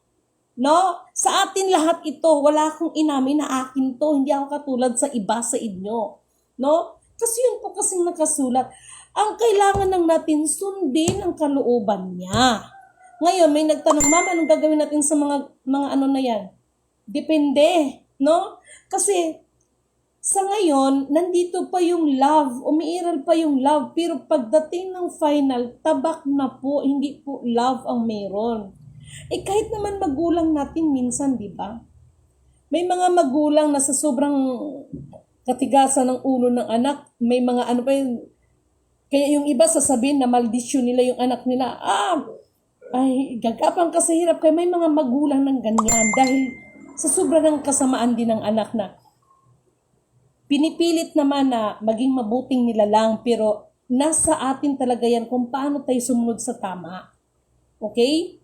No? Sa atin lahat ito, wala akong inamin na akin to, hindi ako katulad sa iba sa inyo. No? Kasi yun po kasing nakasulat. Ang kailangan lang natin sundin ang kalooban niya. Ngayon, may nagtanong, Mama, anong gagawin natin sa mga ano na yan? Depende, no? Kasi, sa ngayon, nandito pa yung love, umiiral pa yung love, pero pagdating ng final, tabak na po, hindi po love ang meron. Eh, kahit naman magulang natin minsan, di ba? May mga magulang na sa sobrang katigasan ng ulo ng anak, may mga ano pa yun, kaya yung iba sasabihin na maldisyon nila yung anak nila, ay, gagapang kasi hirap kaya may mga magulang ng ganyan dahil sa sobra ng kasamaan din ng anak na pinipilit naman na maging mabuting nila lang pero nasa atin talaga yan kung paano tayo sumunod sa tama. Okay?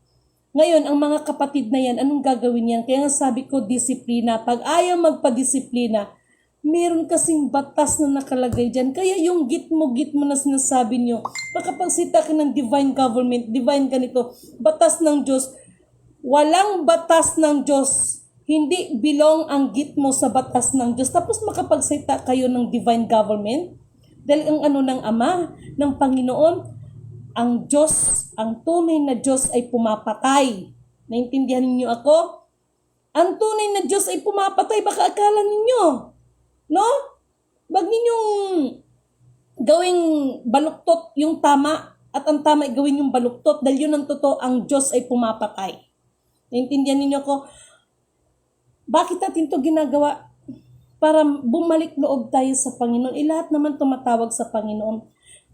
Ngayon, ang mga kapatid na yan, anong gagawin yan? Kaya nga sabi ko, disiplina. Pag ayaw magpadisiplina, meron kasing batas na nakalagay dyan. Kaya yung git mo na sinasabi nyo, makapagsita ka ng divine government, divine ganito, batas ng Diyos. Walang batas ng Diyos. Hindi belong ang git mo sa batas ng Diyos. Tapos makapagsita kayo ng divine government. Dahil ang ano ng Ama, ng Panginoon, ang Diyos, ang tunay na Diyos ay pumapatay. Naintindihan ninyo ako? Ang tunay na Diyos ay pumapatay. Baka akala ninyo, no? Wag ninyong gawing baluktot yung tama at ang tama ay gawin yung baluktot dahil yun ang totoo, ang Diyos ay pumapatay. Naintindihan ninyo ko? Bakit natin to ginagawa? Para bumalik loob tayo sa Panginoon. Lahat naman tumatawag sa Panginoon.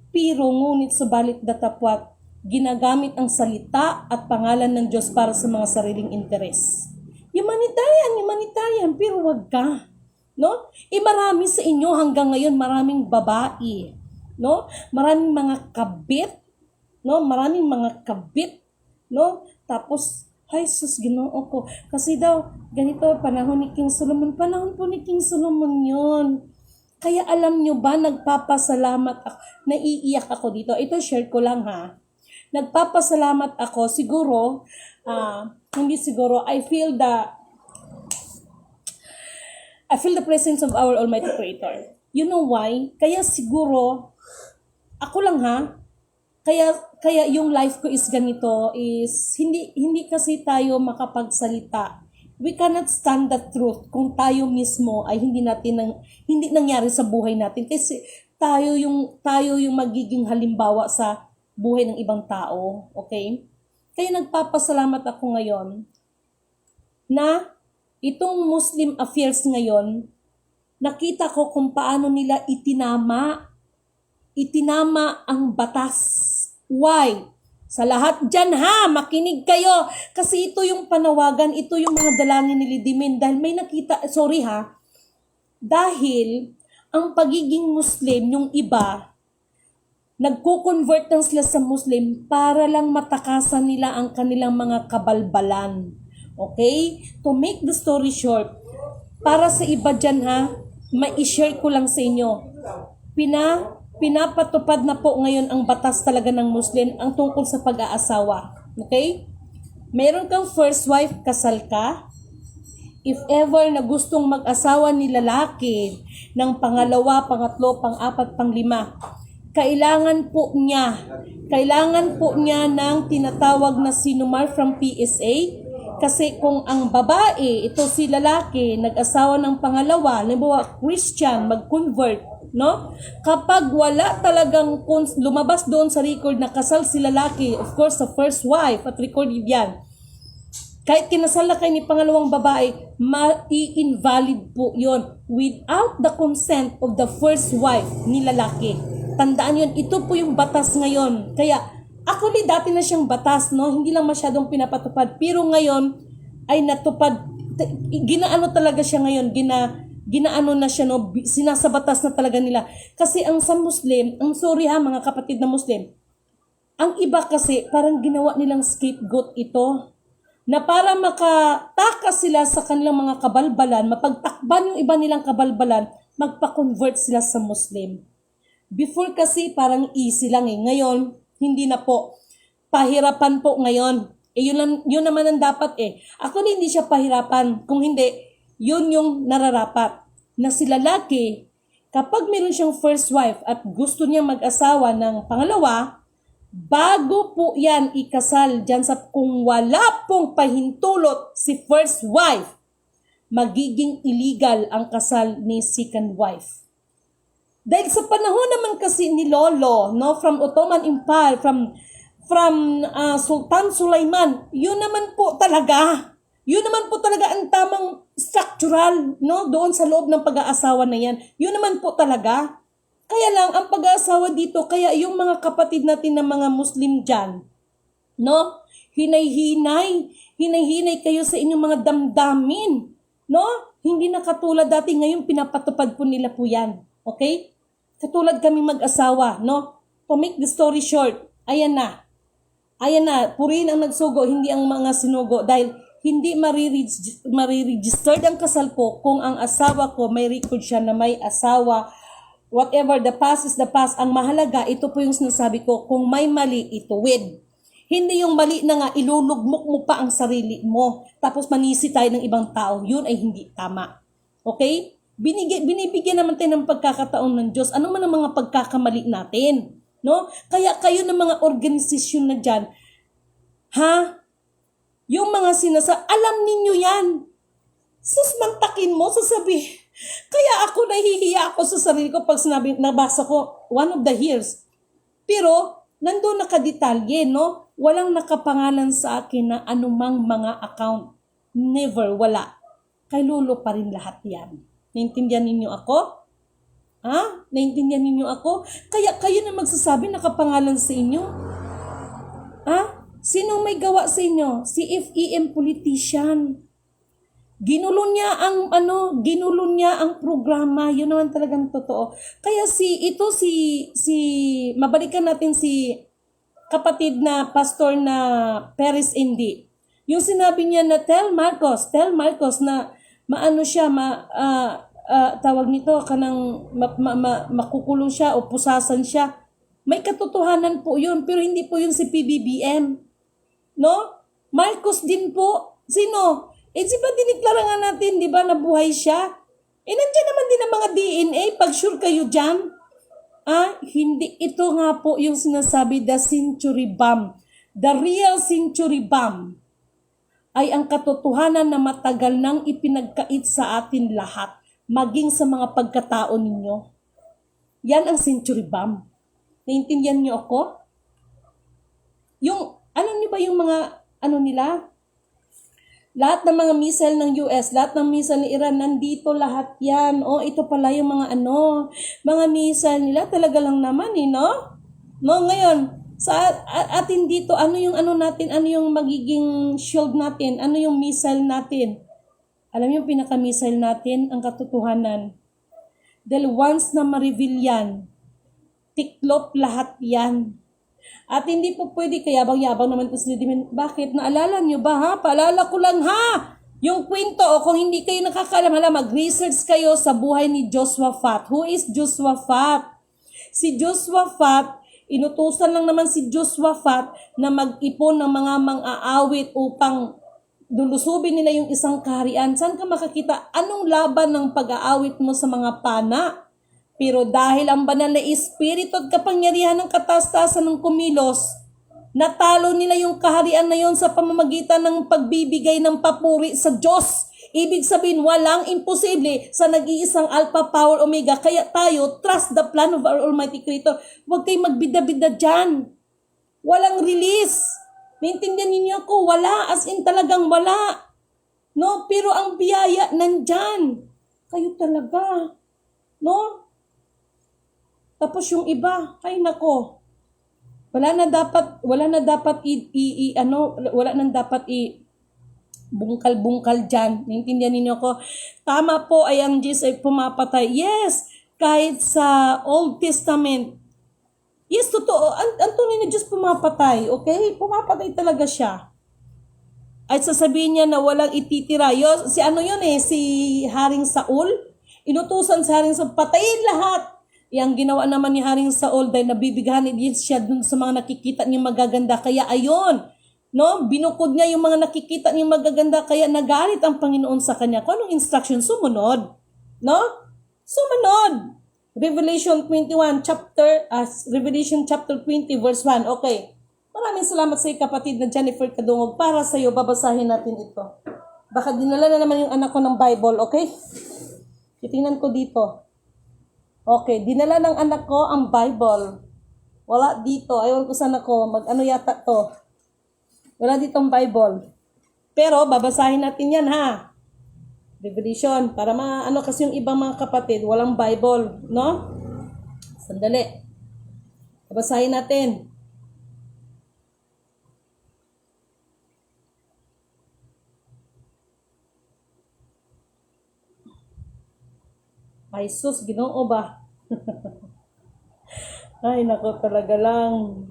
Pero ngunit subalit datapwat, ginagamit ang salita at pangalan ng Diyos para sa mga sariling interes. Humanitarian, pero wag ka. No? Marami sa inyo hanggang ngayon, maraming babae, no? Maraming mga kabit, no? Maraming mga kabit, no? Tapos, ay sus, Ginoo ko. Kasi daw, ganito, panahon ni King Solomon. Panahon po ni King Solomon yun. Kaya alam nyo ba, nagpapasalamat ako. Naiiyak ako dito. Ito, share ko lang ha. Nagpapasalamat ako. Siguro, hindi siguro, I feel the presence of our Almighty Creator. You know why? Kaya siguro, ako lang ha, kaya yung life ko is ganito, is hindi kasi tayo makapagsalita. We cannot stand the truth kung tayo mismo ay hindi nangyari sa buhay natin. Kasi tayo yung magiging halimbawa sa buhay ng ibang tao. Okay? Kaya nagpapasalamat ako ngayon na itong Muslim affairs ngayon, nakita ko kung paano nila itinama ang batas. Why? Sa lahat dyan ha, makinig kayo. Kasi ito yung panawagan, ito yung mga dalangin ni Lidimin. Dahil may nakita, dahil ang pagiging Muslim, yung iba, nagko-convert lang sila sa Muslim para lang matakasan nila ang kanilang mga kabalbalan. Okay? To make the story short, para sa iba dyan ha, mai-share ko lang sa inyo. Pinapatupad na po ngayon ang batas talaga ng Muslim ang tungkol sa pag-aasawa. Okay? Meron kang first wife, kasal ka. If ever na gustong mag-asawa ni lalaki ng pangalawa, pangatlo, pang-apat, pang-lima, kailangan po niya ng tinatawag na sinumar from PSA. Kasi kung ang babae, ito si lalaki, nag-asawa ng pangalawa, halimbawa Christian, mag-convert, no? Kapag wala talagang lumabas doon sa record na kasal si lalaki, of course, sa first wife, at recorded yan, kahit kinasal na kayo ni pangalawang babae, ma-invalid po yon without the consent of the first wife ni lalaki. Tandaan yun, ito po yung batas ngayon. Kaya, actually, dati na siyang batas, no? Hindi lang masyadong pinapatupad. Pero ngayon, ay natupad. Ginaano talaga siya ngayon. Ginaano na siya, no? Sinasabatas na talaga nila. Kasi ang sa Muslim, sorry ha, mga kapatid na Muslim, ang iba kasi, parang ginawa nilang scapegoat ito. Na para makatakas sila sa kanilang mga kabalbalan, mapagtakban yung iba nilang kabalbalan, magpa-convert sila sa Muslim. Before kasi parang easy lang eh. Ngayon, hindi na po. Pahirapan po ngayon. Yun naman ang dapat eh. Actually, hindi siya pahirapan. Kung hindi, yun yung nararapat. Na si lalaki, kapag meron siyang first wife at gusto niya mag-asawa ng pangalawa, bago po yan ikasal dyan sa kung wala pong pahintulot si first wife, magiging illegal ang kasal ni second wife. Dahil sa panahon naman kasi ni Lolo, no, from Ottoman Empire, from Sultan Sulaiman, yun naman po talaga ang tamang structural, no, doon sa loob ng pag-aasawa na yan. Yun naman po talaga. Kaya lang, ang pag-aasawa dito, kaya yung mga kapatid natin na mga Muslim dyan, no? Hinay-hinay kayo sa inyong mga damdamin, no? Hindi na katulad dati, ngayon pinapatupad po nila po yan, okay? Katulad kami mag-asawa, no? To make the story short, ayan na, purihin ang nagsugo, hindi ang mga sinugo, dahil hindi mariregistered ang kasal ko kung ang asawa ko, may record siya na may asawa. Whatever, the past is the past. Ang mahalaga, ito po yung sinasabi ko, kung may mali, ituwid. Hindi yung mali na nga, ilulugmok mo pa ang sarili mo, tapos manisi tayo ng ibang tao. Yun ay hindi tama. Okay? Binibigyan naman tayo ng pagkakataon ng Diyos. Ano man ang mga pagkakamali natin? No? Kaya kayo ng mga organisasyon na dyan, ha? Yung mga alam ninyo yan. Mantakin mo, sasabi. Kaya ako nahihiya ako sa sarili ko pag nabasa ko one of the years. Pero, nandun nakadetalye, no? Walang nakapangalan sa akin na anumang mga account. Never, wala. Kay Lolo pa rin lahat yan. Naintindihan ninyo ako? Ha? Naintindihan ninyo ako? Kaya kayo na magsasabi nakapangalan sa inyo? Ha? Sino may gawa sa inyo? Si FEM politician. Ginulo niya ang programa. Yun naman talagang totoo. Kaya mabalikan natin si kapatid na pastor na Paris Indy. Yung sinabi niya na tell Marcos na maano siya, tawag nito, makukulong siya o pusasan siya. May katotohanan po yun, pero hindi po yun si PBBM. No? Marcos din po. Sino? Di ba diniklara nga natin, di ba, nabuhay siya? Nandiyan naman din ang mga DNA, pag sure kayo dyan. Hindi, ito nga po yung sinasabi, the century bomb. The real century bomb ay ang katotohanan na matagal nang ipinagkait sa atin lahat, maging sa mga pagkatao ninyo. Yan ang century bomb. Naintindihan niyo ako? Alam niyo ba yung mga, nila? Lahat ng mga missile ng US, lahat ng missile ng Iran, nandito lahat yan. Ito pala yung mga mga missile nila, talaga lang naman no? No, ngayon, sa atin dito, ano yung natin, ano yung magiging shield natin, ano yung missile natin? Alam yung pinaka-missile natin, ang katotohanan. Dahil once na ma-reveal yan, tiklop lahat yan. At hindi po pwede, kayabang-yabang naman po sila. Bakit? Naalala nyo ba ha? Paalala ko lang ha! Yung kwento, kung hindi kayo nakakalam, mag-research kayo sa buhay ni Joshua Fat. Who is Joshua Fat? Si Joshua Fat, inutusan lang naman si Joshua Fat na mag-ipon ng mga mang-aawit upang lulusubin nila yung isang kaharian. Saan ka makakita? Anong laban ng pag-aawit mo sa mga pana? Pero dahil ang banal na espiritu at kapangyarihan ng kataas-taasan ng kumilos, Natalo nila yung kaharian na yon sa pamamagitan ng pagbibigay ng papuri sa Diyos. Ibig sabihin, walang imposible sa nag-iisang Alpha, Power, Omega. Kaya tayo, trust the plan of our Almighty Creator. Huwag kayong magbida-bida dyan. Walang release. Naintindihan ninyo ako? Wala. As in talagang wala. No? Pero ang biyaya nandyan. Kayo talaga. No? Tapos yung iba, ay nako. Wala na dapat bungkal-bungkal dyan. Naintindihan ninyo ako? Tama po ay ang Diyos ay pumapatay. Yes, kahit sa Old Testament. Yes, totoo. Ang tunay na Diyos pumapatay. Okay? Pumapatay talaga siya. At sasabihin niya na walang ititira. Si Haring Saul. Inutusan si Haring Saul, patayin lahat. Yang ginawa naman ni Haring Saul dahil nabibighan niya siya dun sa mga nakikita niya magaganda. Kaya ayon, no? Binukod niya yung mga nakikita niya magaganda. Kaya nagalit ang Panginoon sa kanya. Kung anong instruction? Sumunod. No? Sumunod. Revelation chapter 20 verse 1. Okay. Maraming salamat sa iyo, kapatid na Jennifer Kadungog. Para sa iyo, babasahin natin ito. Baka dinala na naman yung anak ko ng Bible, okay? Titingnan ko dito. Okay, dinala ng anak ko ang Bible. Wala dito. Ayaw ko sana ko. Mag-ano yata to. Wala dito ang Bible. Pero, babasahin natin yan, ha? Revelation. Para maano kasi yung ibang mga kapatid, walang Bible, no? Sandali. Babasahin natin. Ay, sus, Ginoo ba? Ay, nako talaga lang.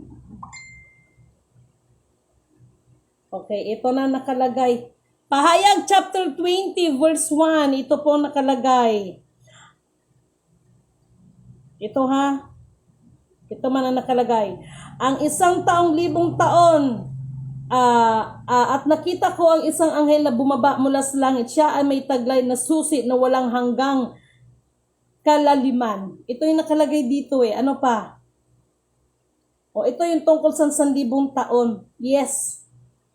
Okay, ito na nakalagay. Pahayag chapter 20 verse 1. Ito po nakalagay. Ito ha. Ito man ang nakalagay. Ang 100,000 taon at nakita ko ang isang anghel na bumaba mula sa langit. Siya ay may taglay na susi na walang hanggang kalaliman. Ito yung nakalagay dito eh. Ano pa? O ito yung tungkol sa 100,000 taon. Yes.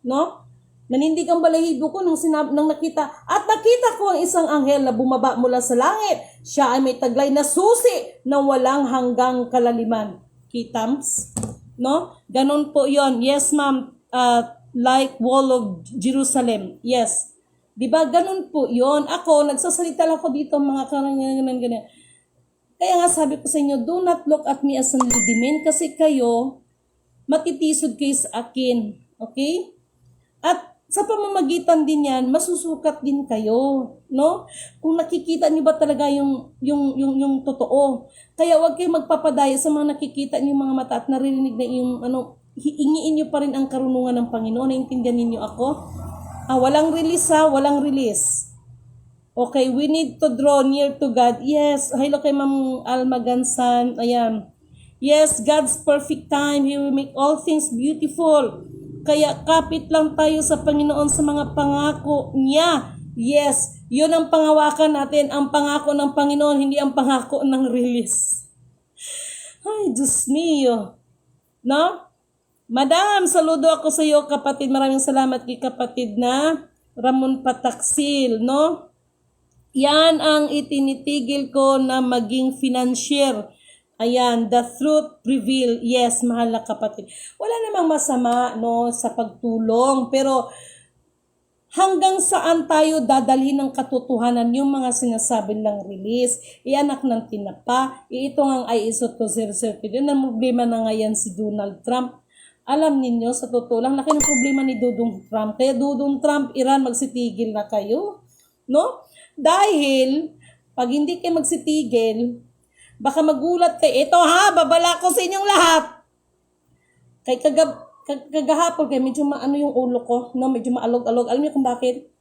No? Nanindig ang balahibo ko nung nakita. At nakita ko ang isang anghel na bumaba mula sa langit. Siya ay may taglay na susi na walang hanggang kalaliman. Kitams? No? Ganon po yon. Yes, ma'am. Like wall of Jerusalem. Yes. Diba? Ganon po yon. Ako, nagsasalita lang ako dito mga ganyan. Kaya nga sabi ko sa inyo, do not look at me as an lidimin kasi kayo, matitisod kayo sa akin. Okay? At sa pamamagitan din yan, masusukat din kayo. No? Kung nakikita niyo ba talaga yung totoo. Kaya huwag kayo magpapadaya sa mga nakikita niyo mga mata at naririnig na yung hiingiin niyo pa rin ang karunungan ng Panginoon. Naintindihan niyo ako? Walang release ha, walang release. Okay, we need to draw near to God. Yes, hello kay Ma'am Alma Gansan. Ayan. Yes, God's perfect time. He will make all things beautiful. Kaya kapit lang tayo sa Panginoon sa mga pangako niya. Yes, yun ang pangawakan natin. Ang pangako ng Panginoon, hindi ang pangako ng release. Ay, Diyos mio. No? Madam, saludo ako sa iyo, kapatid. Maraming salamat kay kapatid na Ramon Pataksil, no? Yan ang itinitigil ko na maging financier. Ayan, the truth prevail. Yes, mahal na kapatid. Wala namang masama no sa pagtulong, pero hanggang saan tayo dadalhin ng katotohanan yung mga sinasabi ng release? Ianak ng tinapa, ito ang ISO 200. Yun ang problema na ngayon si Donald Trump. Alam ninyo, sa totoo lang, laki ng problema ni Dudong Trump. Kaya Dudong Trump, Iran, magsitigil na kayo. No? Dahil, pag hindi kayo magsitigil, baka magulat kayo. Ito ha, babala ko sa inyong lahat. Kay kagahapon kayo, medyo maano yung ulo ko, no? Medyo maalog-alog. Alam niyo kung bakit?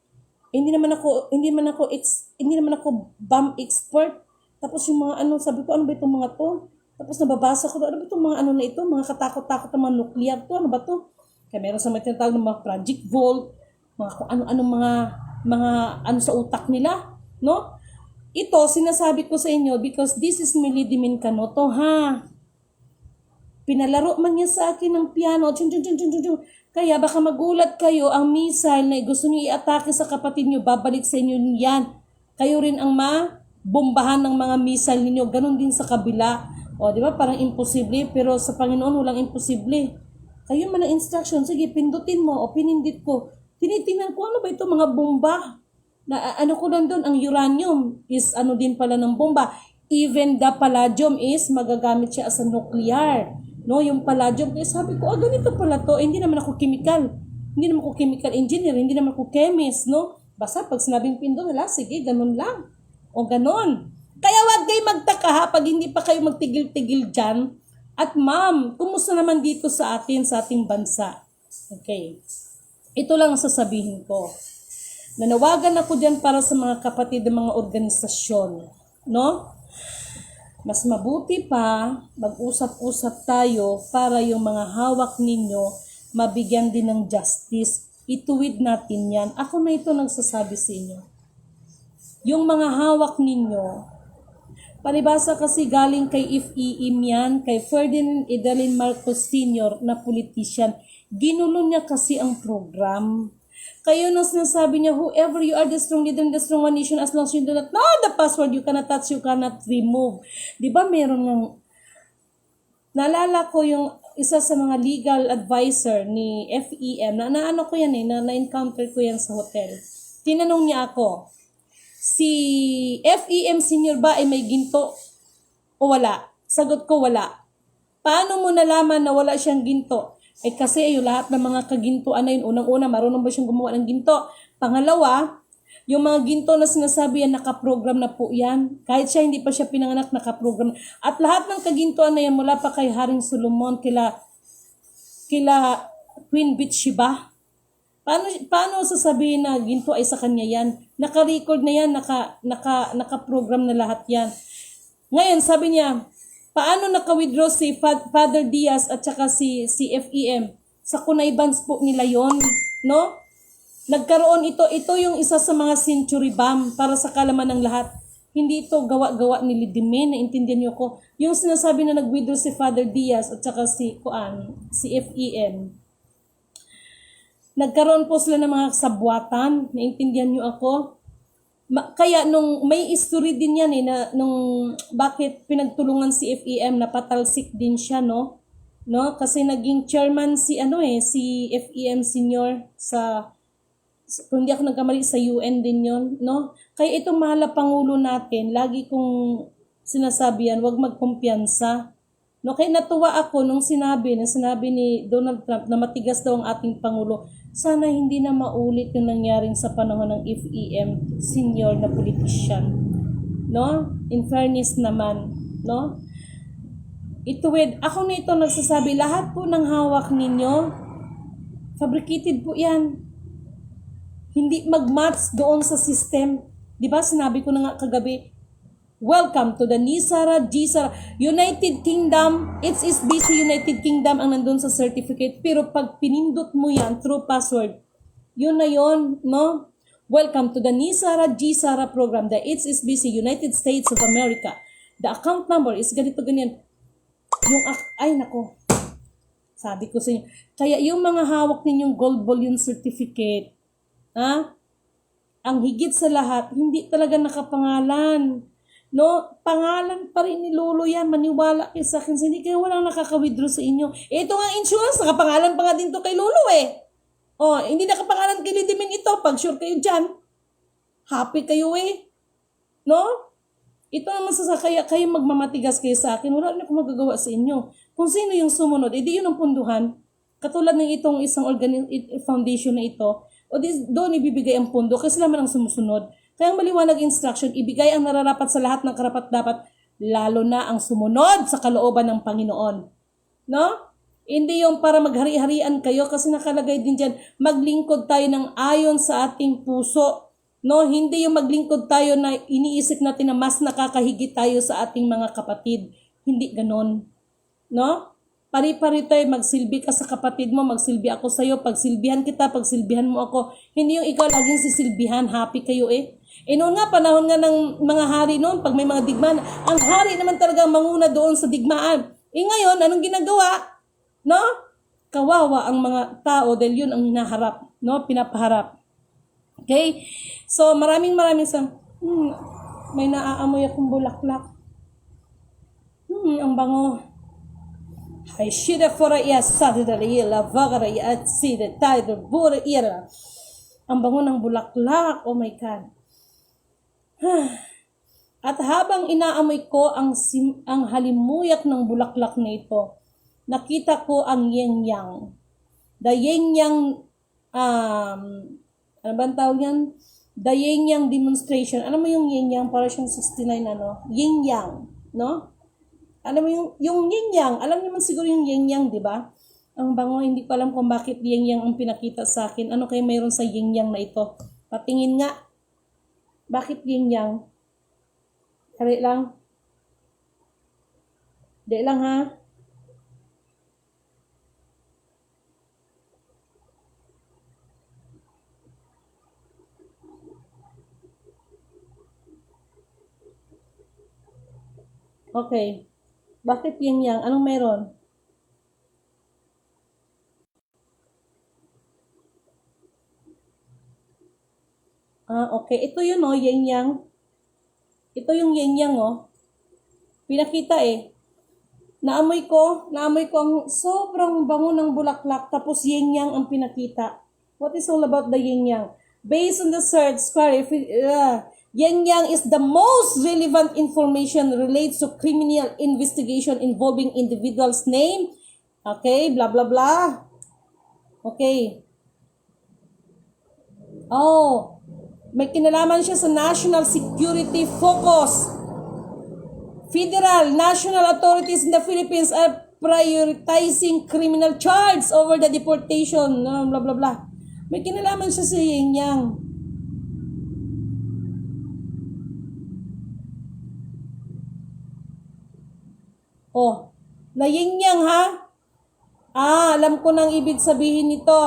Hindi naman ako bomb expert. Tapos yung mga sabi ko, ano ba itong mga to? Tapos nababasa ko, ano ba itong mga na ito? Mga katakot-takot na mga nuclear to, ano ba to? Kaya meron sa mga tinatawag ng mga Project Volt, mga kung ano-ano mga sa utak nila, no? Ito, sinasabi ko sa inyo because this is Milidimin Kanoto, ha? Pinalaro man niya sa akin ng piano. Chun, chun, chun, chun, chun, chun. Kaya baka magulat kayo, ang missile na gusto niyo i-atake sa kapatid niyo, babalik sa inyo yan. Kayo rin ang mabombahan ng mga missile ninyo. Ganon din sa kabila. O, di ba? Parang imposible. Pero sa Panginoon, walang imposible. Kayo man ang instruction. Sige, pindutin mo o pinindit ko. Tinitingnan ko, ano ba ito? Mga bomba. Na, ano ko lang doon, ang uranium is ano din pala ng bomba. Even the palladium is magagamit siya as a nuclear. No, yung palladium, kaya sabi ko, ganito pala to. Hindi naman ako chemical. Hindi naman ako chemical engineer. Hindi naman ako chemist, no? Basta pag sinabing pindot, sige, ganun lang. O ganon. Kaya wag kayo magtaka ha, pag hindi pa kayo magtigil-tigil dyan. At ma'am, kumusta naman dito sa atin, sa ating bansa? Okay. Ito lang ang sasabihin ko. Nanawagan ako dyan para sa mga kapatid ng mga organisasyon. No? Mas mabuti pa, mag-usap-usap tayo para yung mga hawak ninyo mabigyan din ng justice. Ituwid natin yan. Ako na ito nagsasabi sa inyo. Yung mga hawak ninyo, palibasa kasi galing kay FEM yan, kay Ferdinand Idalin Marcos Sr. na politician. Ginulo niya kasi ang program. Kayo nang sinasabi niya, whoever you are, the strong leader in the strong one nation, as long as you do not know the password, you cannot touch, you cannot remove. Di ba meron ng, naalala ko yung isa sa mga legal advisor ni FEM, naano ko yan na-encounter ko yan sa hotel. Tinanong niya ako, si FEM senior ba ay may ginto o wala? Sagot ko, wala. Paano mo nalaman na wala siyang ginto? Kasi yung lahat ng mga kagintoan na yun, unang-una, marunong ba siyang gumawa ng ginto? Pangalawa, yung mga ginto na sinasabi yan, nakaprogram na po yan. Kahit siya hindi pa siya pinanganak, nakaprogram. At lahat ng kagintoan na yan, mula pa kay Haring Solomon, kila Queen Bathsheba. Paano sasabihin na ginto ay sa kanya yan? Naka-record na yan, naka-program na lahat yan. Ngayon, sabi niya, paano naka-withdraw si Father Diaz at saka si FEM? Sa connivance po nila yon, no? Nagkaroon ito yung isa sa mga century bomb para sa kalaman ng lahat. Hindi ito gawa-gawa ni Lidimen, naintindihan niyo ko. Yung sinasabi na nag-withdraw si Father Diaz at saka si FEM. Nagkaroon po sila ng mga sabwatan, naintindihan niyo ako? Kaya nung may history din yan nung bakit pinagtulungan si FEM, napatalsik din siya, no? Kasi naging chairman si FEM senior kung hindi ako nagkamali sa UN din yon, no? Kaya itong mahal na pangulo natin, lagi kong sinasabi yan, huwag magkumpiyansa. No, kaya natuwa ako nung sinabi ni Donald Trump na matigas daw ang ating pangulo. Sana hindi na maulit yung nangyaring sa panahon ng FEM senior na politician. No? In fairness naman, no? Ako na ito nagsasabi, lahat po ng hawak ninyo, fabricated po yan. Hindi mag-match doon sa system. Di ba sinabi ko na nga kagabi, welcome to the NISARA, GSARA, United Kingdom, HSBC United Kingdom ang nandun sa certificate. Pero pag pinindot mo yan through password, yun na yun, no? Welcome to the NISARA, GSARA program, the HSBC United States of America. The account number is ganito, ganyan. Sabi ko sa inyo. Kaya yung mga hawak ninyong gold bullion certificate, ang higit sa lahat, hindi talaga nakapangalan. No, pangalan pa rin ni Lolo yan. Maniwala kayo sa akin. Hindi kayo walang nakaka-withdraw sa inyo. Ito nga insurance, nakapangalan pa nga din to kay Lolo eh. Hindi nakapangalan kay Lidimen ito. Pag sure kayo dyan, happy kayo eh. No? Ito naman kaya kayo magmamatigas kayo sa akin. Wala rin ako magagawa sa inyo. Kung sino yung sumunod, edi yun ang punduhan. Katulad ng itong isang foundation na ito, doon ibibigay ang pundo kasi naman ang sumusunod. Kaya ang maliwanag instruction, ibigay ang nararapat sa lahat ng karapat-dapat, lalo na ang sumunod sa kalooban ng Panginoon. No? Hindi yung para maghari-harian kayo kasi nakalagay din dyan, maglingkod tayo ng ayon sa ating puso. No? Hindi yung maglingkod tayo na iniisip natin na mas nakakahigit tayo sa ating mga kapatid. Hindi ganon. No? Pari-pari tayo, magsilbi ka sa kapatid mo, magsilbi ako sa'yo, pagsilbihan kita, pagsilbihan mo ako. Hindi yung ikaw laging sisilbihan, happy kayo eh. Noon nga, panahon nga ng mga hari noon, pag may mga digmaan, ang hari naman talaga manguna doon sa digmaan. Ngayon, anong ginagawa? No? Kawawa ang mga tao dahil yun ang hinaharap, no? Pinapaharap. Okay? So, maraming sa, may naaamoy akong bulaklak. Ang bango. Ay, shida fora iya sa dali la vagara at si de tayo bura ira. Ang bango ng bulaklak. Oh my God. At habang inaamoy ko ang halimuyak ng bulaklak na ito, nakita ko ang yin-yang. The yin-yang, ano ba ang tawag yan? The yin-yang demonstration. Alam mo yung yin-yang, para siyang 69, yin-yang, no? Alam mo yung yin-yang, alam niyo man siguro yung yin-yang, di ba? Ang bango, hindi ko alam kung bakit yin-yang ang pinakita sa akin. Ano kayo mayroon sa yin-yang na ito? Patingin nga. Bakit yin-yang? Kari lang. Di lang ha. Okay. Bakit yin-yang? Anong meron? Okay. Ito yun yin-yang. Ito yung yin-yang Pinakita Naamoy ko ang sobrang bango ng bulaklak, tapos yin-yang ang pinakita. What is all about the yin-yang? Based on the search, yin-yang is the most relevant information relates to criminal investigation involving individual's name. Okay, blah, blah, blah. Okay. May kinalaman siya sa national security focus. Federal, national authorities in the Philippines are prioritizing criminal charges over the deportation, blah, blah, blah. May kinalaman siya sa yin-yang. Na yin-yang ha? Alam ko nang ibig sabihin nito.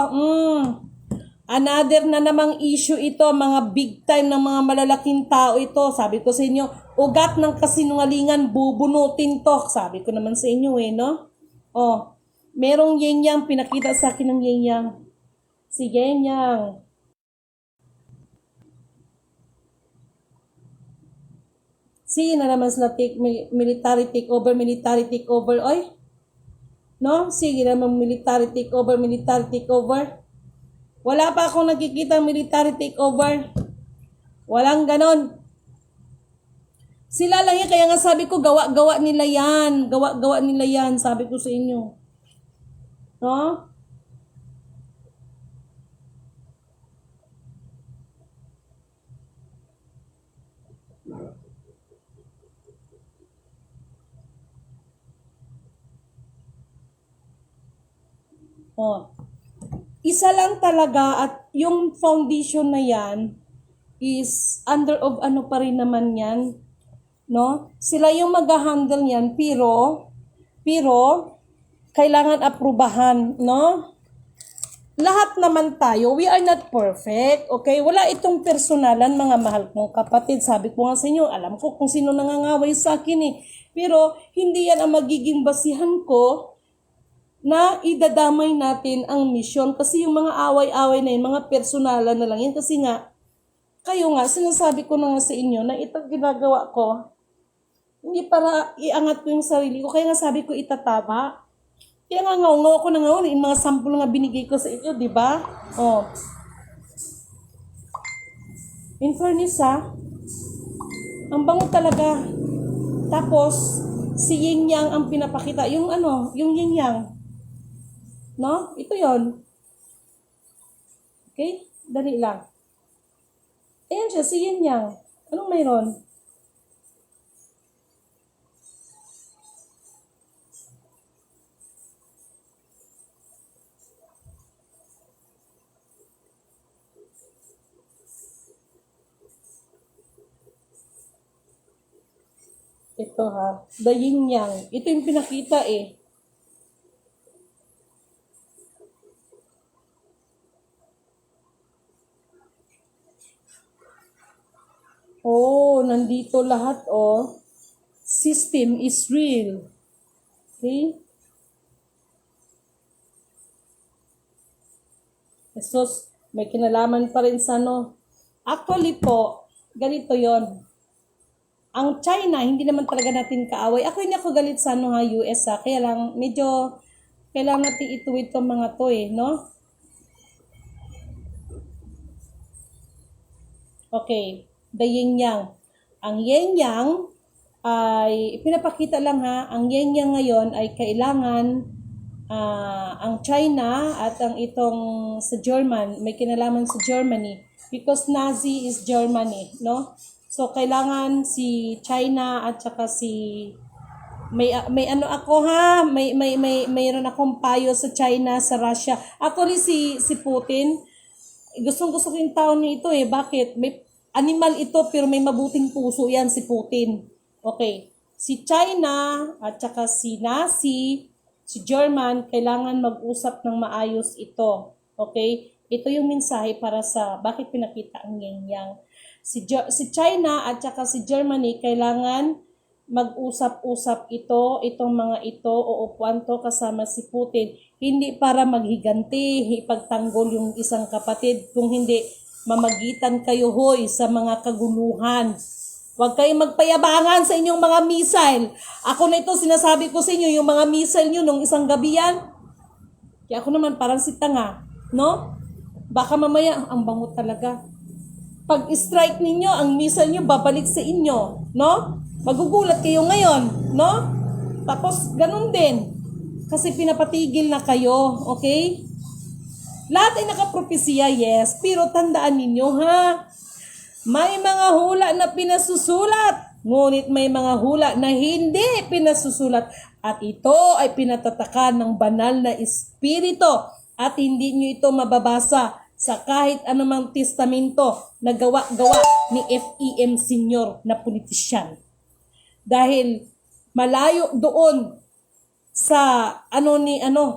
Another na namang issue ito, mga big time ng mga malalaking tao ito. Sabi ko sa inyo, ugat ng kasinungalingan, bubunutin to. Sabi ko naman sa inyo no? Merong yin-yang, pinakita sa akin ng yin-yang. Si yin-yang. Sige na naman sila military takeover, oy. No? Sige naman military takeover. Wala pa akong nakikita military takeover. Walang ganon. Sila lang yan, kaya nga sabi ko, gawa-gawa nila yan. Gawa-gawa nila yan, sabi ko sa inyo. No? Isa lang talaga, at yung foundation na yan is under of ano pa rin naman yan, no? Sila yung mag-handle yan, pero kailangan aprubahan, no? Lahat naman tayo, we are not perfect, okay? Wala itong personalan, mga mahal kong kapatid. Sabi ko nga sa inyo, alam ko kung sino nangangaway sa akin Pero hindi yan ang magiging basihan ko na idadamay natin ang misyon. Kasi yung mga away-away na yun, mga personalan na lang yan. Kasi nga, kayo nga, sinasabi ko na nga sa inyo na itong ginagawa ko, hindi para iangat ko yung sarili ko. Kaya nga sabi ko itatama. Kaya nga ngaw ko na ngaw, yung mga sample nga binigay ko sa inyo, di ba? In fairness ang bango talaga. Tapos, si Yin Yang ang pinapakita. Yung Yin Yang. No? Ito yon. Okay? Dali lang. Ayan siya, si Yin Yang. Anong mayroon? Ito the Yin Yang. Ito yung pinakita nandito lahat System is real. See? Jesus, may kinalaman pa rin sa ano. Actually po, ganito yon. Ang China, hindi naman talaga natin kaaway. Ako hindi ako galit sa ano ha, US ha. Kaya lang, medyo, kailangan natin ituwid tong mga to eh, no? Okay, the yin-yang. Ang yin-yang ay, pinapakita lang ha, ang yin-yang ngayon ay kailangan ang China at ang itong sa German, may kinalaman sa Germany because Nazi is Germany, no? So, kailangan si China at saka si may ano ako ha, mayroon akong payo sa China, sa Russia. Actually si Putin, gustong-gusto ko yung tao nito eh. Bakit? May animal ito pero may mabuting puso yan si Putin. Okay. Si China at saka si Nazi, si German, kailangan mag-usap ng maayos ito. Okay? Ito yung mensahe para sa bakit pinakita ang yin-yang. Si China at saka si Germany, kailangan mag-usap-usap itong mga ito, uupuan to kasama si Putin. Hindi para maghiganti, ipagtanggol yung isang kapatid. Kung hindi, mamagitan kayo hoy sa mga kaguluhan. Huwag kayong magpayabangan sa inyong mga missile. Ako na ito, sinasabi ko sa inyo, yung mga missile nyo nung isang gabi yan. Kaya ako naman parang si tanga, no? Baka mamaya, ang bango talaga. Pag strike ninyo, ang missile nyo babalik sa inyo, no? Magugulat kayo ngayon, no? Tapos, ganun din. Kasi pinapatigil na kayo, okay? Lahat ay nakapropesya, yes. Pero tandaan ninyo, ha? May mga hula na pinasusulat. Ngunit may mga hula na hindi pinasusulat. At ito ay pinatatakan ng banal na espiritu. At hindi nyo ito mababasa sa kahit anumang testamento na gawa-gawa ni FEM Senior na politisyan. Dahil malayo doon sa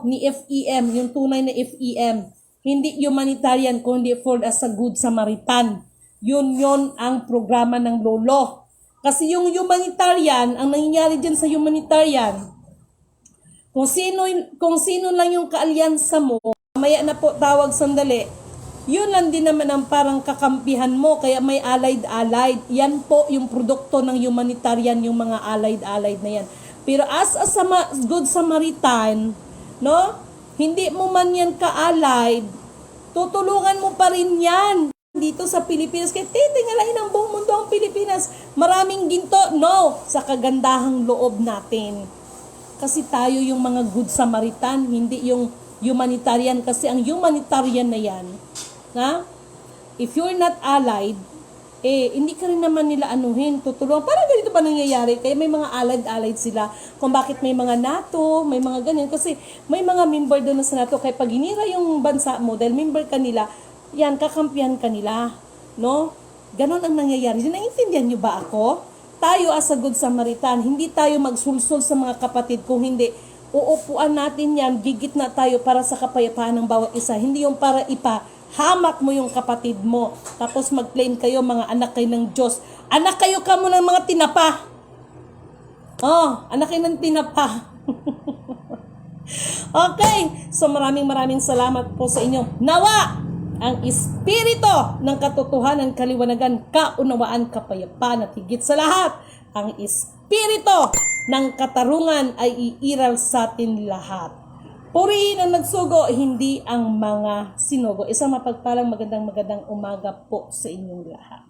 ni FEM, yung tunay na FEM, hindi humanitarian kundi for as a good Samaritan. Yun ang programa ng lolo. Kasi yung humanitarian, ang nangyayari dyan sa humanitarian, kung sino lang yung kaalyansa mo, maya na po tawag sandali, yun lang din naman ang parang kakampihan mo, kaya may allied. Yan po yung produkto ng humanitarian, yung mga allied na yan. Pero as a good Samaritan, no? Hindi mo man yan ka-allied, tutulungan mo pa rin yan. Dito sa Pilipinas, kaya titingalain ang buong mundo ang Pilipinas. Maraming ginto, no, sa kagandahang loob natin. Kasi tayo yung mga good Samaritan, hindi yung humanitarian. Kasi ang humanitarian na yan, if you're not allied, hindi ka rin naman nila anuhin, tutulungan. Parang ganito pa nangyayari. Kaya may mga allied sila. Kung bakit may mga NATO, may mga ganyan. Kasi may mga member doon sa NATO. Kaya pag hinira yung bansa mo, dahil member ka nila, yan, kakampihan ka nila. No? Ganon ang nangyayari. Naintindihan nyo ba ako? Tayo as a good Samaritan, hindi tayo magsulsul sa mga kapatid. Kung hindi, uupuan natin yan, gigit na tayo para sa kapayapaan ng bawat isa. Hindi yung para hamak mo yung kapatid mo. Tapos mag-claim kayo, mga anak kayo ng Diyos. Anak kayo kamo ng mga tinapa. Anak kayo ng tinapa. Okay. So maraming salamat po sa inyo. Nawa! Ang espiritu ng katotohanan, kaliwanagan, kaunawaan, kapayapaan at higit sa lahat, ang espiritu ng katarungan ay iiral sa atin lahat. Purihin ang nagsugo, hindi ang mga sinugo. Isang mapagpalang magandang umaga po sa inyong lahat.